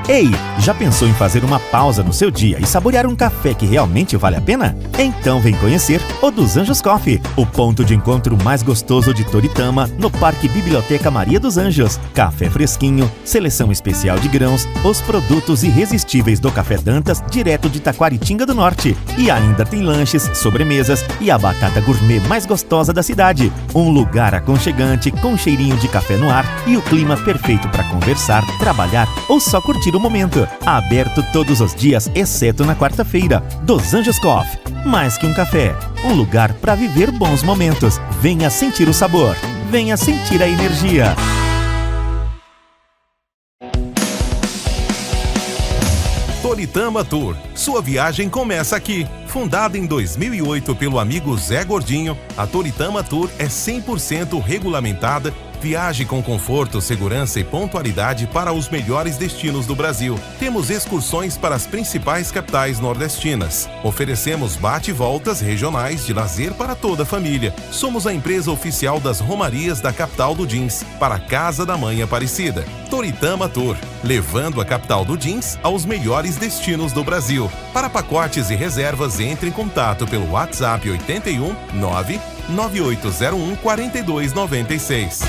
Ei, já pensou em fazer uma pausa no seu dia e saborear um café que realmente vale a pena? Então vem conhecer o Dos Anjos Coffee, o ponto de encontro mais gostoso de Toritama, no Parque Biblioteca Maria dos Anjos. Café fresquinho, seleção especial de grãos, os produtos irresistíveis do Café Dantas, direto de Taquaritinga do Norte. E ainda tem lanches, sobremesas e a batata gourmet mais gostosa da cidade. Um lugar aconchegante, com cheirinho de café no ar e o clima perfeito para conversar, trabalhar ou só curtir o momento. Aberto todos os dias, exceto na quarta-feira. Dos Anjos Coffee. Mais que um café, um lugar para viver bons momentos. Venha sentir o sabor. Venha sentir a energia. Toritama Tour. Sua viagem começa aqui. Fundada em 2008 pelo amigo Zé Gordinho, a Toritama Tour é 100% regulamentada, Viaje com conforto, segurança e pontualidade para os melhores destinos do Brasil. Temos excursões para as principais capitais nordestinas. Oferecemos bate-voltas regionais de lazer para toda a família. Somos a empresa oficial das romarias da capital do jeans, para a Casa da Mãe Aparecida. Toritama Tour, levando a capital do jeans aos melhores destinos do Brasil. Para pacotes e reservas, entre em contato pelo WhatsApp 81 99801 4296.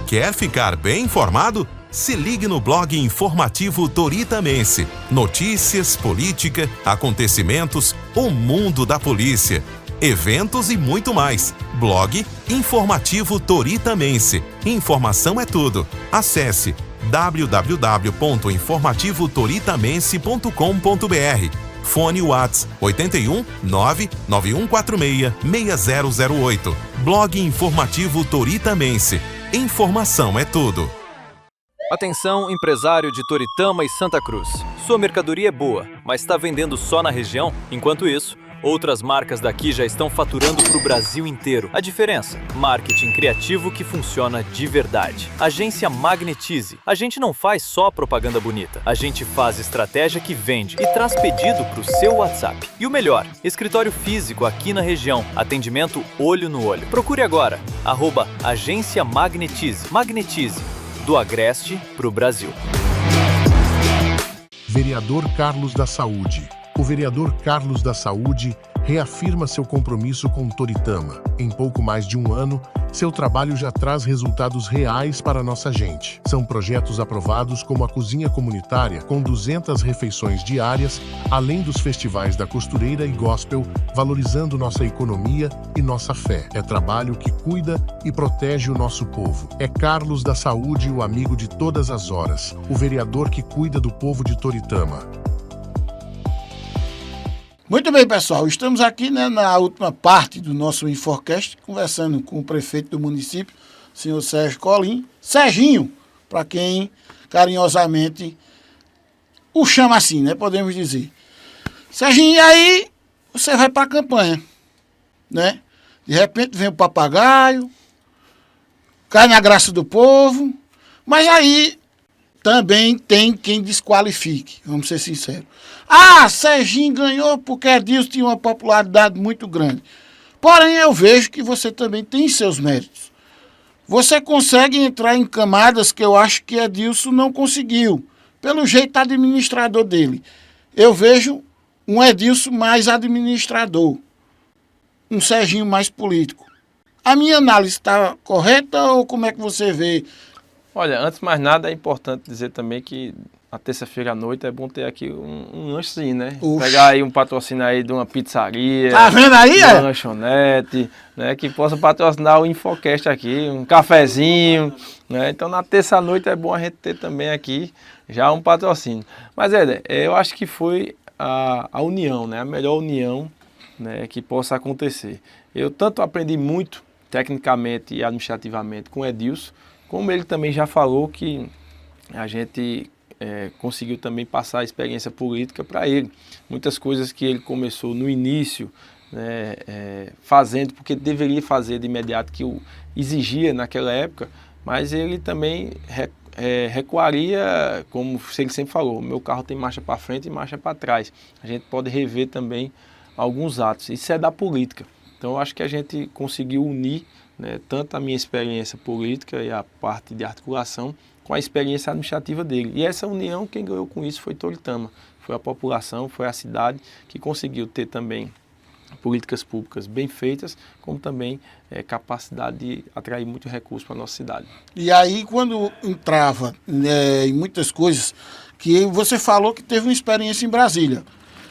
Quer ficar bem informado? Se ligue no blog informativo Toritamense. Notícias, política, acontecimentos, o mundo da polícia, eventos e muito mais. Blog informativo Toritamense. Informação é tudo. Acesse www.informativotoritamense.com.br. Fone Whats 81 99146 6008. Blog informativo Toritamense. Informação é tudo. Atenção, empresário de Toritama e Santa Cruz. Sua mercadoria é boa, mas está vendendo só na região? Enquanto isso, outras marcas daqui já estão faturando para o Brasil inteiro. A diferença? Marketing criativo que funciona de verdade. Agência Magnetize. A gente não faz só propaganda bonita. A gente faz estratégia que vende e traz pedido para o seu WhatsApp. E o melhor, escritório físico aqui na região. Atendimento olho no olho. Procure agora, @Agência Magnetize. Magnetize, do Agreste para o Brasil. Vereador Carlos da Saúde. O vereador Carlos da Saúde reafirma seu compromisso com Toritama. Em pouco mais de um ano, seu trabalho já traz resultados reais para nossa gente. São projetos aprovados como a cozinha comunitária, com 200 refeições diárias, além dos festivais da costureira e gospel, valorizando nossa economia e nossa fé. É trabalho que cuida e protege o nosso povo. É Carlos da Saúde, o amigo de todas as horas, o vereador que cuida do povo de Toritama. Muito bem, pessoal. Estamos aqui, né, na última parte do nosso Inforcast, conversando com o prefeito do município, senhor Sérgio Colim. Serginho, para quem carinhosamente o chama assim, né? Podemos dizer. Serginho, e aí você vai para a campanha, né? De repente vem o papagaio, cai na graça do povo, mas aí também tem quem desqualifique, vamos ser sinceros. Ah, Serginho ganhou porque Edilson tinha uma popularidade muito grande. Porém, eu vejo que você também tem seus méritos. Você consegue entrar em camadas que eu acho que Edilson não conseguiu, pelo jeito administrador dele. Eu vejo um Edilson mais administrador, um Serginho mais político. A minha análise está correta ou como é que você vê? Olha, antes de mais nada, é importante dizer também que na terça-feira à noite é bom ter aqui um lanchezinho, né? Ux. Pegar aí um patrocínio aí de uma pizzaria, Tá vendo aí, de uma é? lanchonete, né? Que possa patrocinar o Infocast aqui, um cafezinho, né? Então na terça-noite é bom a gente ter também aqui já um patrocínio. Mas, Éder, eu acho que foi a união, né? A melhor união, né, que possa acontecer. Eu tanto aprendi muito tecnicamente e administrativamente com o Edilson, como ele também já falou que a gente conseguiu também passar a experiência política para ele. Muitas coisas que ele começou no início, né, fazendo, porque deveria fazer de imediato, que o exigia naquela época, mas ele também recuaria, como ele sempre falou, meu carro tem marcha para frente e marcha para trás. A gente pode rever também alguns atos. Isso é da política. Então, eu acho que a gente conseguiu unir, né, tanto a minha experiência política e a parte de articulação com a experiência administrativa dele. E essa união, quem ganhou com isso foi Toritama. Foi a população, foi a cidade que conseguiu ter também políticas públicas bem feitas, como também capacidade de atrair muito recurso para a nossa cidade. E aí, quando entrava em muitas coisas, que você falou que teve uma experiência em Brasília.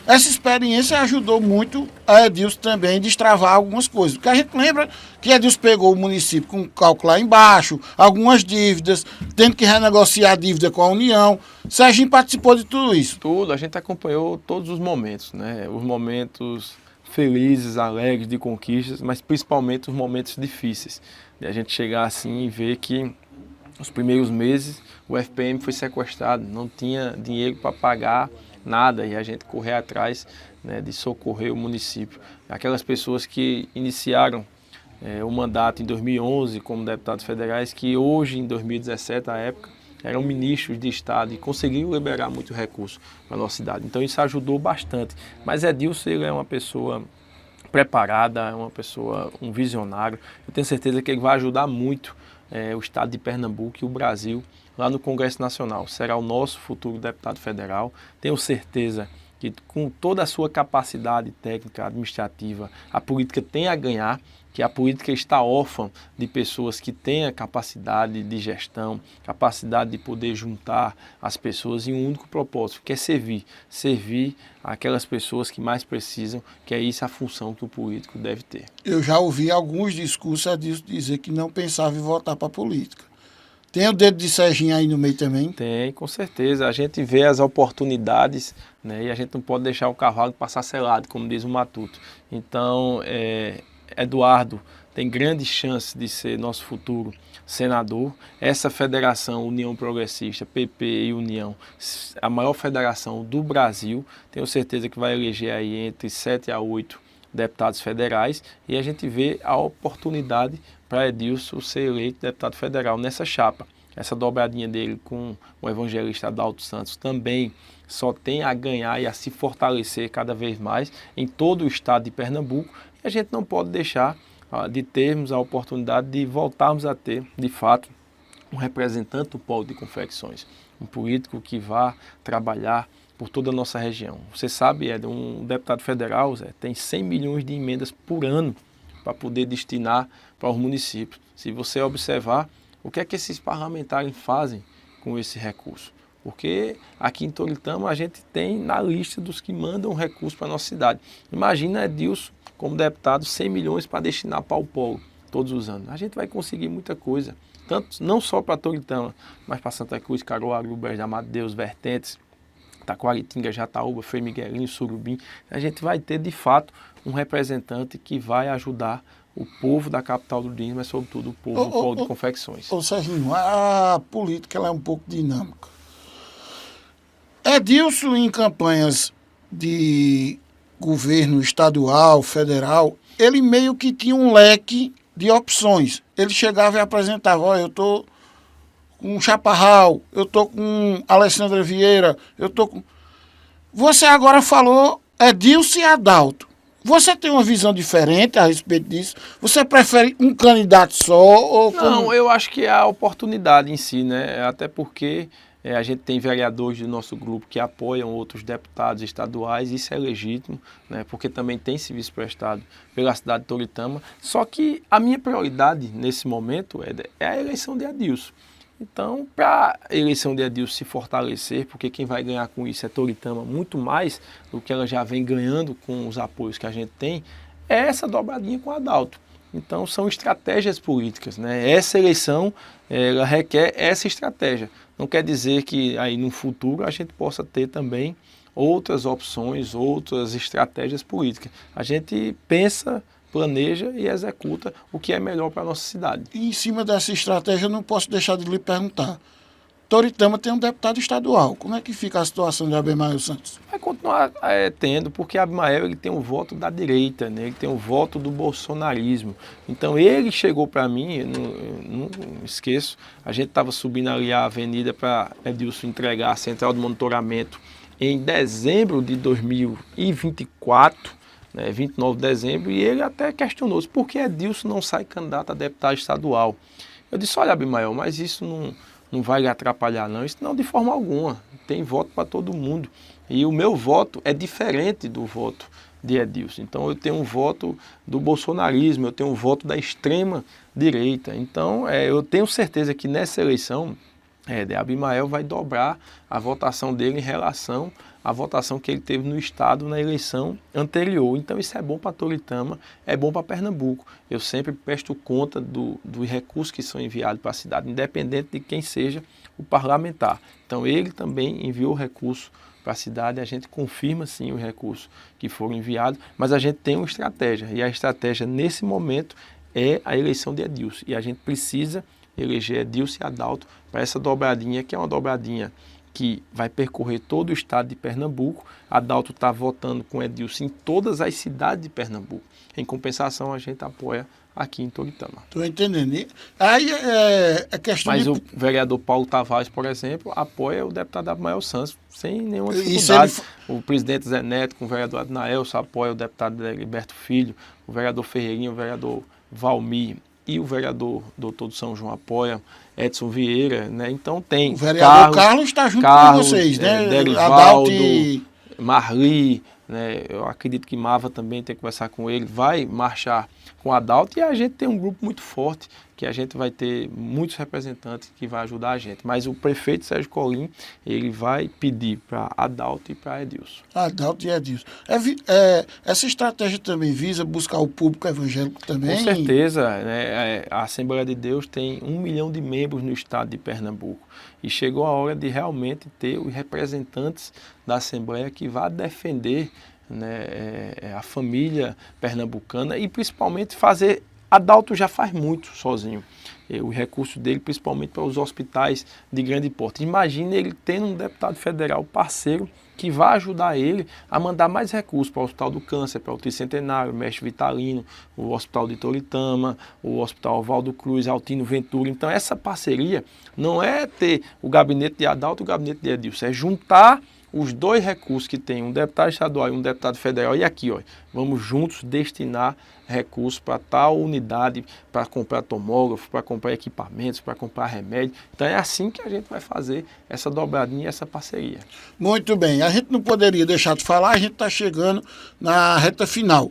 Essa experiência ajudou muito a Edilson também a destravar algumas coisas. Porque a gente lembra que Edilson pegou o município com cálculo lá embaixo, algumas dívidas, tendo que renegociar a dívida com a União. Serginho participou de tudo isso. Tudo, a gente acompanhou todos os momentos, né? Os momentos felizes, alegres, de conquistas, mas principalmente os momentos difíceis. De a gente chegar assim e ver que nos primeiros meses o FPM foi sequestrado, não tinha dinheiro para pagar nada, e a gente correr atrás, né, de socorrer o município. Aquelas pessoas que iniciaram o mandato em 2011 como deputados federais, que hoje, em 2017, à época, eram ministros de Estado e conseguiram liberar muito recurso para a nossa cidade. Então isso ajudou bastante. Mas Edilson, ele é uma pessoa preparada, é uma pessoa, um visionário. Eu tenho certeza que ele vai ajudar muito o Estado de Pernambuco e o Brasil lá no Congresso Nacional. Será o nosso futuro deputado federal. Tenho certeza que com toda a sua capacidade técnica, administrativa, a política tem a ganhar, que a política está órfã de pessoas que têm a capacidade de gestão, capacidade de poder juntar as pessoas em um único propósito, que é servir aquelas pessoas que mais precisam, que é isso a função que o político deve ter. Eu já ouvi alguns discursos dizer que não pensava em voltar para a política. Tem o dedo de Serginho aí no meio também? Tem, com certeza. A gente vê as oportunidades, né, e a gente não pode deixar o cavalo passar selado, como diz o Matuto. Então, Eduardo tem grandes chances de ser nosso futuro senador. Essa federação, União Progressista, PP e União, a maior federação do Brasil, tenho certeza que vai eleger aí entre 7 a 8 deputados federais, e a gente vê a oportunidade para Edilson ser eleito deputado federal nessa chapa. Essa dobradinha dele com o evangelista Adalto Santos também só tem a ganhar e a se fortalecer cada vez mais em todo o estado de Pernambuco, e a gente não pode deixar de termos a oportunidade de voltarmos a ter, de fato, um representante do polo de confecções, um político que vá trabalhar por toda a nossa região. Você sabe, um deputado federal tem 100 milhões de emendas por ano para poder destinar para os municípios. Se você observar, o que é que esses parlamentares fazem com esse recurso? Porque aqui em Toritama a gente tem na lista dos que mandam recurso para a nossa cidade. Imagina Edilson como deputado 100 milhões para destinar para o polo todos os anos. A gente vai conseguir muita coisa, tanto não só para Toritama, mas para Santa Cruz, Caruaru, Brejo de Amadeus, Vertentes, Taquaritinga, Jataúba, Frei Miguelinho, Surubim. A gente vai ter, de fato, um representante que vai ajudar o povo da capital do Dias, mas sobretudo o povo do polo de confecções. Ô Serginho, a política ela é um pouco dinâmica. Edilson, em campanhas de governo estadual, federal, ele meio que tinha um leque de opções. Ele chegava e apresentava, olha, eu estou com Chaparral, eu estou com Alessandra Vieira, eu estou com... Você agora falou Edilson e Adalto. Você tem uma visão diferente a respeito disso? Você prefere um candidato só? Ou Não, eu acho que é a oportunidade em si, né? Até porque a gente tem vereadores do nosso grupo que apoiam outros deputados estaduais, isso é legítimo, né? Porque também tem serviço prestado pela cidade de Toritama. Só que a minha prioridade nesse momento é a eleição de Edilson. Então, para a eleição de Edilson se fortalecer, porque quem vai ganhar com isso é Toritama muito mais do que ela já vem ganhando com os apoios que a gente tem, é essa dobradinha com o Adalto. Então, são estratégias políticas, né? Essa eleição, ela requer essa estratégia. Não quer dizer que aí no futuro a gente possa ter também outras opções, outras estratégias políticas. A gente pensa, planeja e executa o que é melhor para a nossa cidade. E em cima dessa estratégia, eu não posso deixar de lhe perguntar. Toritama tem um deputado estadual. Como é que fica a situação de Abimael Santos? Vai continuar tendo, porque Abimael ele tem o voto da direita, né? Ele tem o voto do bolsonarismo. Então ele chegou para mim, eu não esqueço, a gente estava subindo ali a avenida para Edilson entregar a central de monitoramento em dezembro de 2024, 29 de dezembro, e ele até questionou por que Edilson não sai candidato a deputado estadual. Eu disse, olha, Abimael, mas isso não vai lhe atrapalhar não, isso não de forma alguma, tem voto para todo mundo, e o meu voto é diferente do voto de Edilson, então eu tenho um voto do bolsonarismo, eu tenho um voto da extrema direita, então eu tenho certeza que nessa eleição, Abimael vai dobrar a votação dele em relação à votação que ele teve no estado na eleição anterior. Então isso é bom para Toritama, é bom para Pernambuco. Eu sempre presto conta dos recursos que são enviados para a cidade, independente de quem seja o parlamentar. Então ele também enviou recurso para a cidade, a gente confirma sim os recursos que foram enviados, mas a gente tem uma estratégia, e a estratégia nesse momento é a eleição de Edilson. E a gente precisa eleger Edilson e Adalto para essa dobradinha, que é uma dobradinha que vai percorrer todo o estado de Pernambuco. Adalto está votando com Edilson em todas as cidades de Pernambuco. Em compensação, a gente apoia aqui em Toritama. Estou entendendo. Aí a questão Mas de... o vereador Paulo Tavares, por exemplo, apoia o deputado Abimael Santos sem nenhuma Isso dificuldade. O presidente Zé Neto com o vereador Adnaelson apoia o deputado Heriberto Filho, o vereador Ferreirinho, o vereador Valmir e o vereador Doutor do São João apoia, Edson Vieira, né? Então tem O vereador Carlos está junto com vocês, né? Derivaldo, Adalto e... Marli, né? Eu acredito que Mava também tem que conversar com ele, vai marchar com Adalto, e a gente tem um grupo muito forte, que a gente vai ter muitos representantes que vai ajudar a gente. Mas o prefeito Sérgio Colim, ele vai pedir para Adalto e para Edilson. Adalto e Edilson. Essa estratégia também visa buscar o público evangélico também? Com certeza, né? A Assembleia de Deus tem 1 milhão de membros no estado de Pernambuco. E chegou a hora de realmente ter os representantes da Assembleia que vá defender, né, a família pernambucana e principalmente fazer... Adalto já faz muito sozinho. O recurso dele, principalmente para os hospitais de grande porte. Imagine ele tendo um deputado federal parceiro que vai ajudar ele a mandar mais recursos para o Hospital do Câncer, para o Tricentenário, o Mestre Vitalino, o Hospital de Toritama, o Hospital Oswaldo Cruz, Altino Ventura. Então essa parceria não é ter o gabinete de Adalto e o gabinete de Edilson, é juntar os dois recursos que tem, um deputado estadual e um deputado federal, e aqui, ó, vamos juntos destinar recursos para tal unidade, para comprar tomógrafo, para comprar equipamentos, para comprar remédio. Então é assim que a gente vai fazer essa dobradinha e essa parceria. Muito bem, a gente não poderia deixar de falar, a gente está chegando na reta final.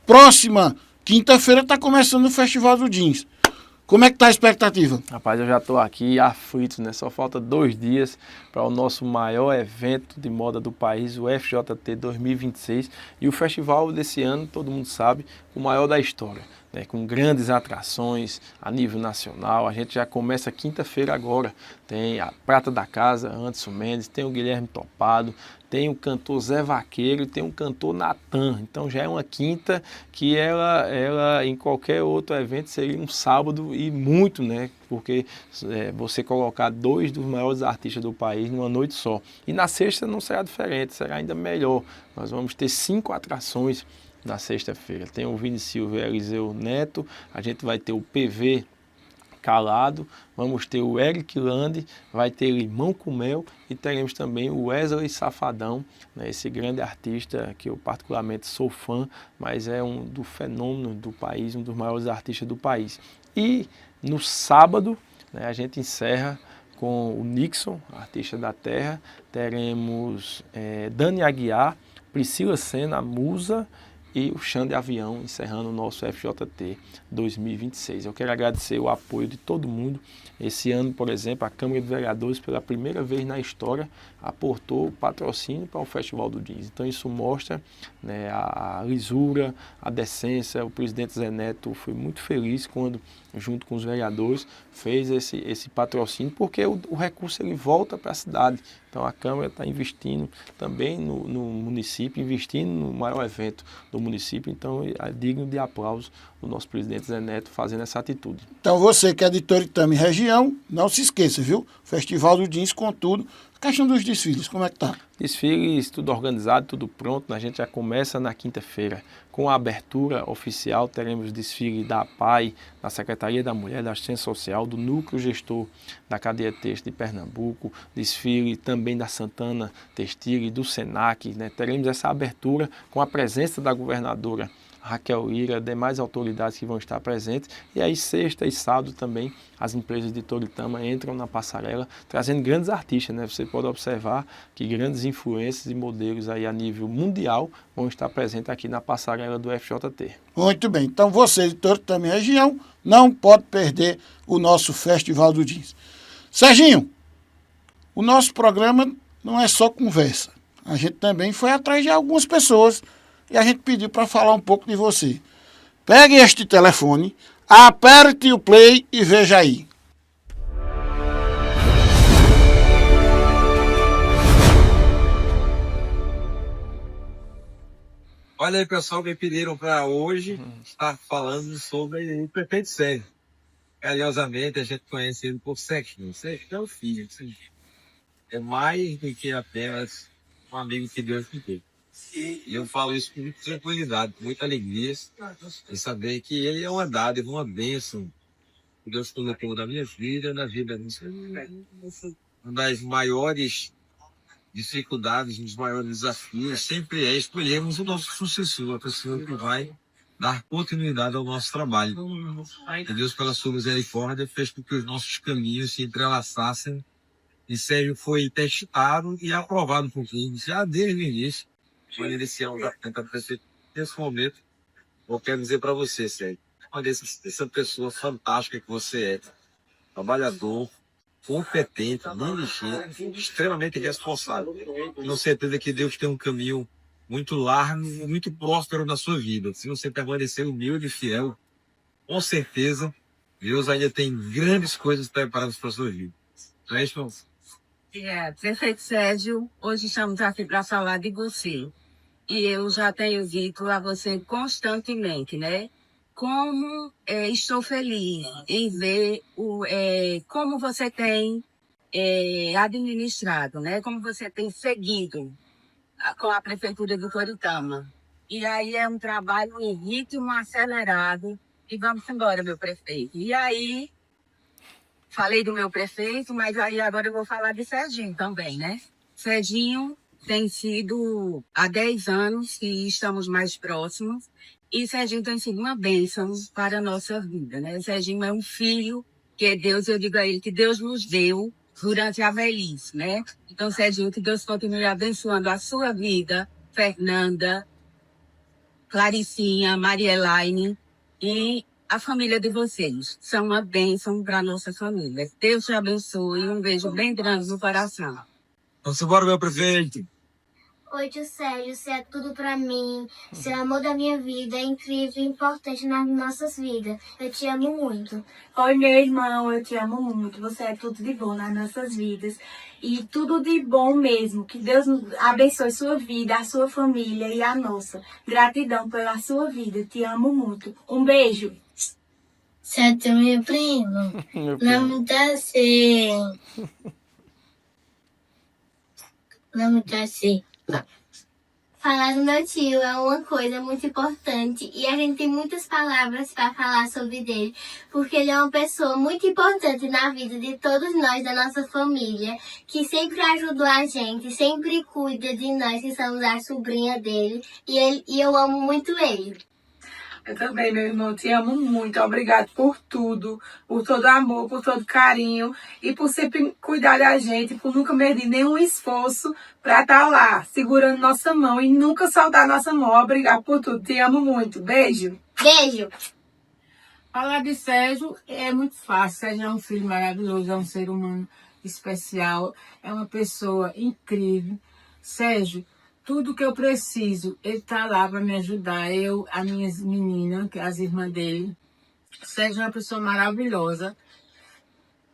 Próxima quinta-feira está começando o Festival do Jeans. Como é que está a expectativa? Rapaz, eu já estou aqui aflito, né? Só falta 2 dias para o nosso maior evento de moda do país, o FJT 2026. E o festival desse ano, todo mundo sabe, o maior da história, né? Com grandes atrações a nível nacional. A gente já começa quinta-feira agora. Tem a Prata da Casa, Anderson Mendes, tem o Guilherme Topado, tem o cantor Zé Vaqueiro e tem o cantor Natan. Então já é uma quinta que ela em qualquer outro evento seria um sábado e muito, né? Porque você colocar 2 dos maiores artistas do país numa noite só. E na sexta não será diferente, será ainda melhor. Nós vamos ter 5 atrações na sexta-feira. Tem o Vini Silva e Eliseu Neto, a gente vai ter o PV Calado, vamos ter o Eric Lande, vai ter Limão com Mel e teremos também o Wesley Safadão, né, esse grande artista que eu particularmente sou fã, mas é um do fenômeno do país, um dos maiores artistas do país. E no sábado, né, a gente encerra com o Nixon, artista da terra, teremos Dani Aguiar, Priscila Senna, a Musa, e o Xande Avião, encerrando o nosso FJT 2026. Eu quero agradecer o apoio de todo mundo. Esse ano, por exemplo, a Câmara de Vereadores, pela primeira vez na história, aportou patrocínio para o Festival do Jeans. Então isso mostra, né, a lisura, a decência. O presidente Zé Neto foi muito feliz quando, junto com os vereadores, fez esse patrocínio, porque o recurso ele volta para a cidade. Então a Câmara está investindo também no município, investindo no maior evento do município. Então é digno de aplauso o nosso presidente Zé Neto fazendo essa atitude. Então você que é de Toritama e região, não se esqueça, viu? Festival do Jeans com tudo. A questão dos desfiles, como é que tá? Desfiles, tudo organizado, tudo pronto. A gente já começa na quinta-feira. Com a abertura oficial, teremos desfile da APAI, da Secretaria da Mulher, da Assistência Social, do Núcleo Gestor da Cadeia Têxtil de Pernambuco, desfile também da Santana Textil e do SENAC, né? Teremos essa abertura com a presença da governadora Raquel Lira, demais autoridades que vão estar presentes. E aí, sexta e sábado também, as empresas de Toritama entram na passarela, trazendo grandes artistas, né? Você pode observar que grandes influências e modelos aí a nível mundial vão estar presentes aqui na passarela do FJT. Muito bem. Então você de Toritama e região não pode perder o nosso Festival do Jeans. Serginho, o nosso programa não é só conversa. A gente também foi atrás de algumas pessoas e a gente pediu para falar um pouco de você. Pegue este telefone, aperte o play e veja aí. Olha aí, pessoal, me pediram para hoje estar falando sobre o prefeito Sérgio. Carinhosamente, a gente conhece ele por Serginho. Serginho é o filho. é mais do que apenas um amigo que Deus me deu. E eu falo isso com muita tranquilidade, com muita alegria, em saber que ele é uma dádiva, uma bênção que Deus colocou na minha vida, na vida da minha. Uma das maiores dificuldades, um dos maiores desafios sempre é escolhermos o nosso sucessor, a pessoa que vai dar continuidade ao nosso trabalho. E Deus, pela sua misericórdia, fez com que os nossos caminhos se entrelaçassem. E Sérgio foi testado e aprovado por todos, já desde o início. Quando iniciamos a tenta prefeito, nesse momento, eu quero dizer para você, Sérgio, olha essa pessoa fantástica que você é, trabalhador, competente, diligente, extremamente responsável. Tenho certeza que Deus tem um caminho muito largo e muito próspero na sua vida. Se você permanecer humilde e fiel, com certeza, Deus ainda tem grandes coisas preparadas para a sua vida. Não é isso, irmão? Prefeito Sérgio, hoje estamos aqui para falar de você. E eu já tenho dito a você constantemente, né? Como estou feliz em ver como você tem administrado, né? Como você tem seguido com a Prefeitura do Toritama. E aí é um trabalho em ritmo acelerado. E vamos embora, meu prefeito. E aí, falei do meu prefeito, mas aí agora eu vou falar de Serginho também, né? Serginho tem sido há 10 anos que estamos mais próximos. E Serginho tem sido uma bênção para a nossa vida, né? Serginho é um filho que Deus, eu digo a ele, que Deus nos deu durante a velhice, né? Então, Serginho, que Deus continue abençoando a sua vida, Fernanda, Claricinha, Marielaine e a família de vocês. São uma bênção para a nossa família. Deus te abençoe e um beijo bem grande no coração. Vamos embora, meu prefeito. Oi, tio Sérgio, você é tudo pra mim. Você é o amor da minha vida, é incrível e importante nas nossas vidas. Eu te amo muito. Oi, meu irmão, eu te amo muito. Você é tudo de bom nas nossas vidas. E tudo de bom mesmo. Que Deus abençoe sua vida, a sua família e a nossa. Gratidão pela sua vida. Eu te amo muito. Um beijo. Você é meu primo. Não me dá assim. Não me dá assim. Falar do meu tio é uma coisa muito importante e a gente tem muitas palavras para falar sobre ele, porque ele é uma pessoa muito importante na vida de todos nós, da nossa família, que sempre ajudou a gente, sempre cuida de nós que somos a sobrinha dele e eu amo muito ele. Eu também, meu irmão, te amo muito. Obrigado por tudo, por todo amor, por todo carinho e por sempre cuidar da gente, por nunca medir nenhum esforço para estar lá, segurando nossa mão e nunca soltar nossa mão. Obrigado por tudo. Te amo muito. Beijo. Beijo. Falar de Sérgio é muito fácil. Sérgio é um filho maravilhoso, é um ser humano especial, é uma pessoa incrível. Sérgio, tudo que eu preciso, ele está lá para me ajudar. Eu, as minhas meninas, as irmãs dele. Sérgio é uma pessoa maravilhosa.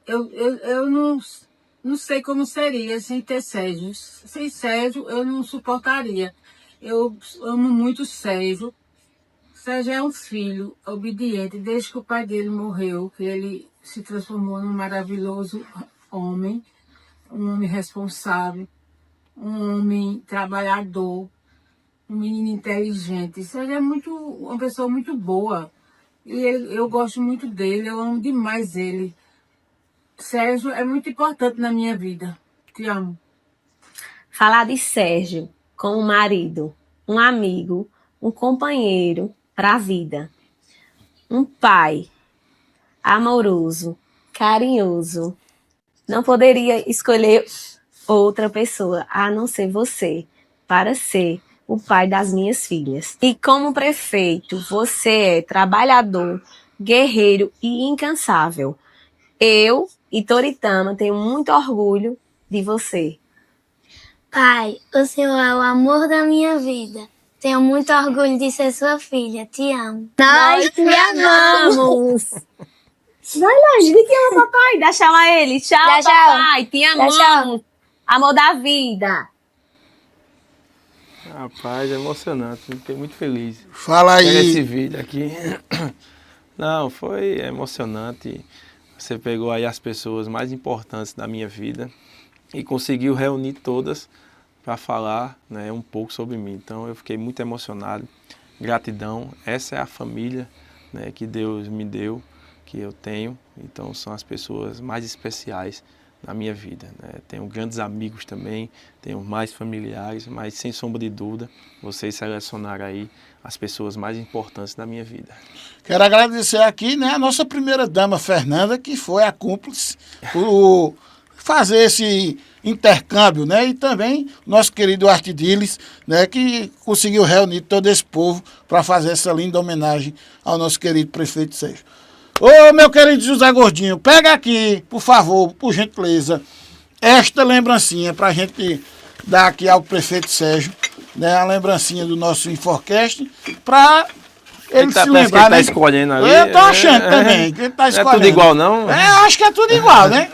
Eu não sei como seria sem ter Sérgio. Sem Sérgio, eu não suportaria. Eu amo muito Sérgio. Sérgio é um filho obediente. Desde que o pai dele morreu, que ele se transformou num maravilhoso homem. Um homem responsável. Um homem trabalhador, um menino inteligente. Sérgio é uma pessoa muito boa. E eu gosto muito dele, eu amo demais ele. Sérgio é muito importante na minha vida. Te amo. Falar de Sérgio como marido, um amigo, um companheiro para a vida. Um pai amoroso, carinhoso. Não poderia escolher outra pessoa, a não ser você, para ser o pai das minhas filhas. E como prefeito, você é trabalhador, guerreiro e incansável. Eu e Toritama tenho muito orgulho de você. Pai, o Senhor é o amor da minha vida. Tenho muito orgulho de ser sua filha. Te amo. Nós te amamos! Vai longe, me ama, papai. Dá tchau a ele. Tchau, papai. Te amamos. Amor da vida. Rapaz, é emocionante. Fiquei muito feliz. Fala aí. Pega esse vídeo aqui. Não, foi emocionante. Você pegou aí as pessoas mais importantes da minha vida e conseguiu reunir todas para falar, né, um pouco sobre mim. Então eu fiquei muito emocionado. Gratidão. Essa é a família, né, que Deus me deu, que eu tenho. Então são as pessoas mais especiais na minha vida, né? Tenho grandes amigos também, tenho mais familiares, mas sem sombra de dúvida, vocês selecionaram aí as pessoas mais importantes da minha vida. Quero agradecer aqui, né, a nossa primeira dama, Fernanda, que foi a cúmplice por fazer esse intercâmbio, né? E também nosso querido Artidiles, né, que conseguiu reunir todo esse povo para fazer essa linda homenagem ao nosso querido prefeito Sérgio. Ô, meu querido José Gordinho, pega aqui, por favor, por gentileza, esta lembrancinha para a gente dar aqui ao prefeito Sérgio, né, a lembrancinha do nosso Inforcast, para ele se lembrar, que ele tá né? escolhendo ali. Eu tô achando também que ele tá escolhendo. É tudo igual, não? Acho que é tudo igual, né?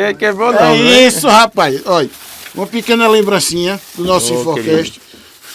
Ei, quebrou não, é né? isso, rapaz. Olha, uma pequena lembrancinha do nosso Inforcast.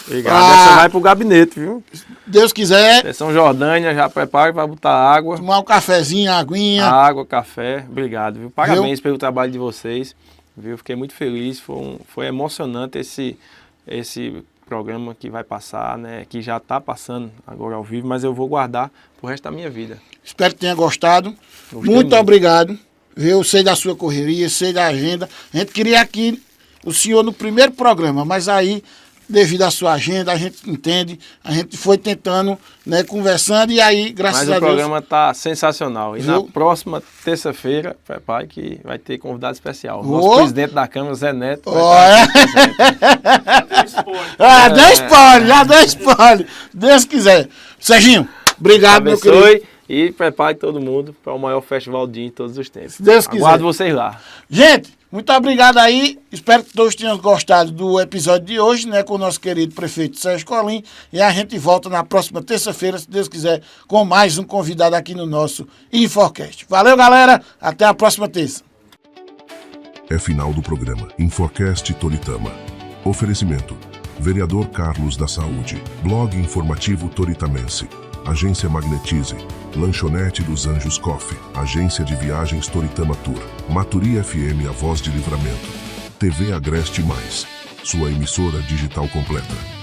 Obrigado. Essa vai pro gabinete, viu? Deus quiser. São Jordânia, já prepara para botar água. Tomar um cafezinho, aguinha. Água, café. Obrigado, viu? Parabéns pelo trabalho de vocês. Viu? Fiquei muito feliz. Foi emocionante esse programa que vai passar, né? Que já está passando agora ao vivo, mas eu vou guardar pro resto da minha vida. Espero que tenha gostado. Gostei muito obrigado. Eu sei da sua correria, sei da agenda. A gente queria aqui o senhor no primeiro programa, mas aí, devido à sua agenda, a gente entende, a gente foi tentando, né, conversando, e aí, graças a Deus... Mas o programa está sensacional. E na próxima terça-feira, prepare que vai ter convidado especial. O nosso presidente da Câmara, Zé Neto. Já deu spoiler. Deus quiser. Serginho, obrigado, meu querido. E prepare todo mundo para o maior festival de todos os tempos. Se Deus quiser. Aguardo vocês lá. Gente, muito obrigado aí. Espero que todos tenham gostado do episódio de hoje, né, com o nosso querido prefeito Sérgio Colim. E a gente volta na próxima terça-feira, se Deus quiser, com mais um convidado aqui no nosso Inforcast. Valeu, galera. Até a próxima terça. É final do programa Inforcast Toritama. Oferecimento: Vereador Carlos da Saúde, Blog Informativo Toritamense, Agência Magnetize, Lanchonete dos Anjos Coffee, Agência de Viagens Toritama Tour, Maturi FM, A Voz de Livramento, TV Agreste Mais, sua emissora digital completa.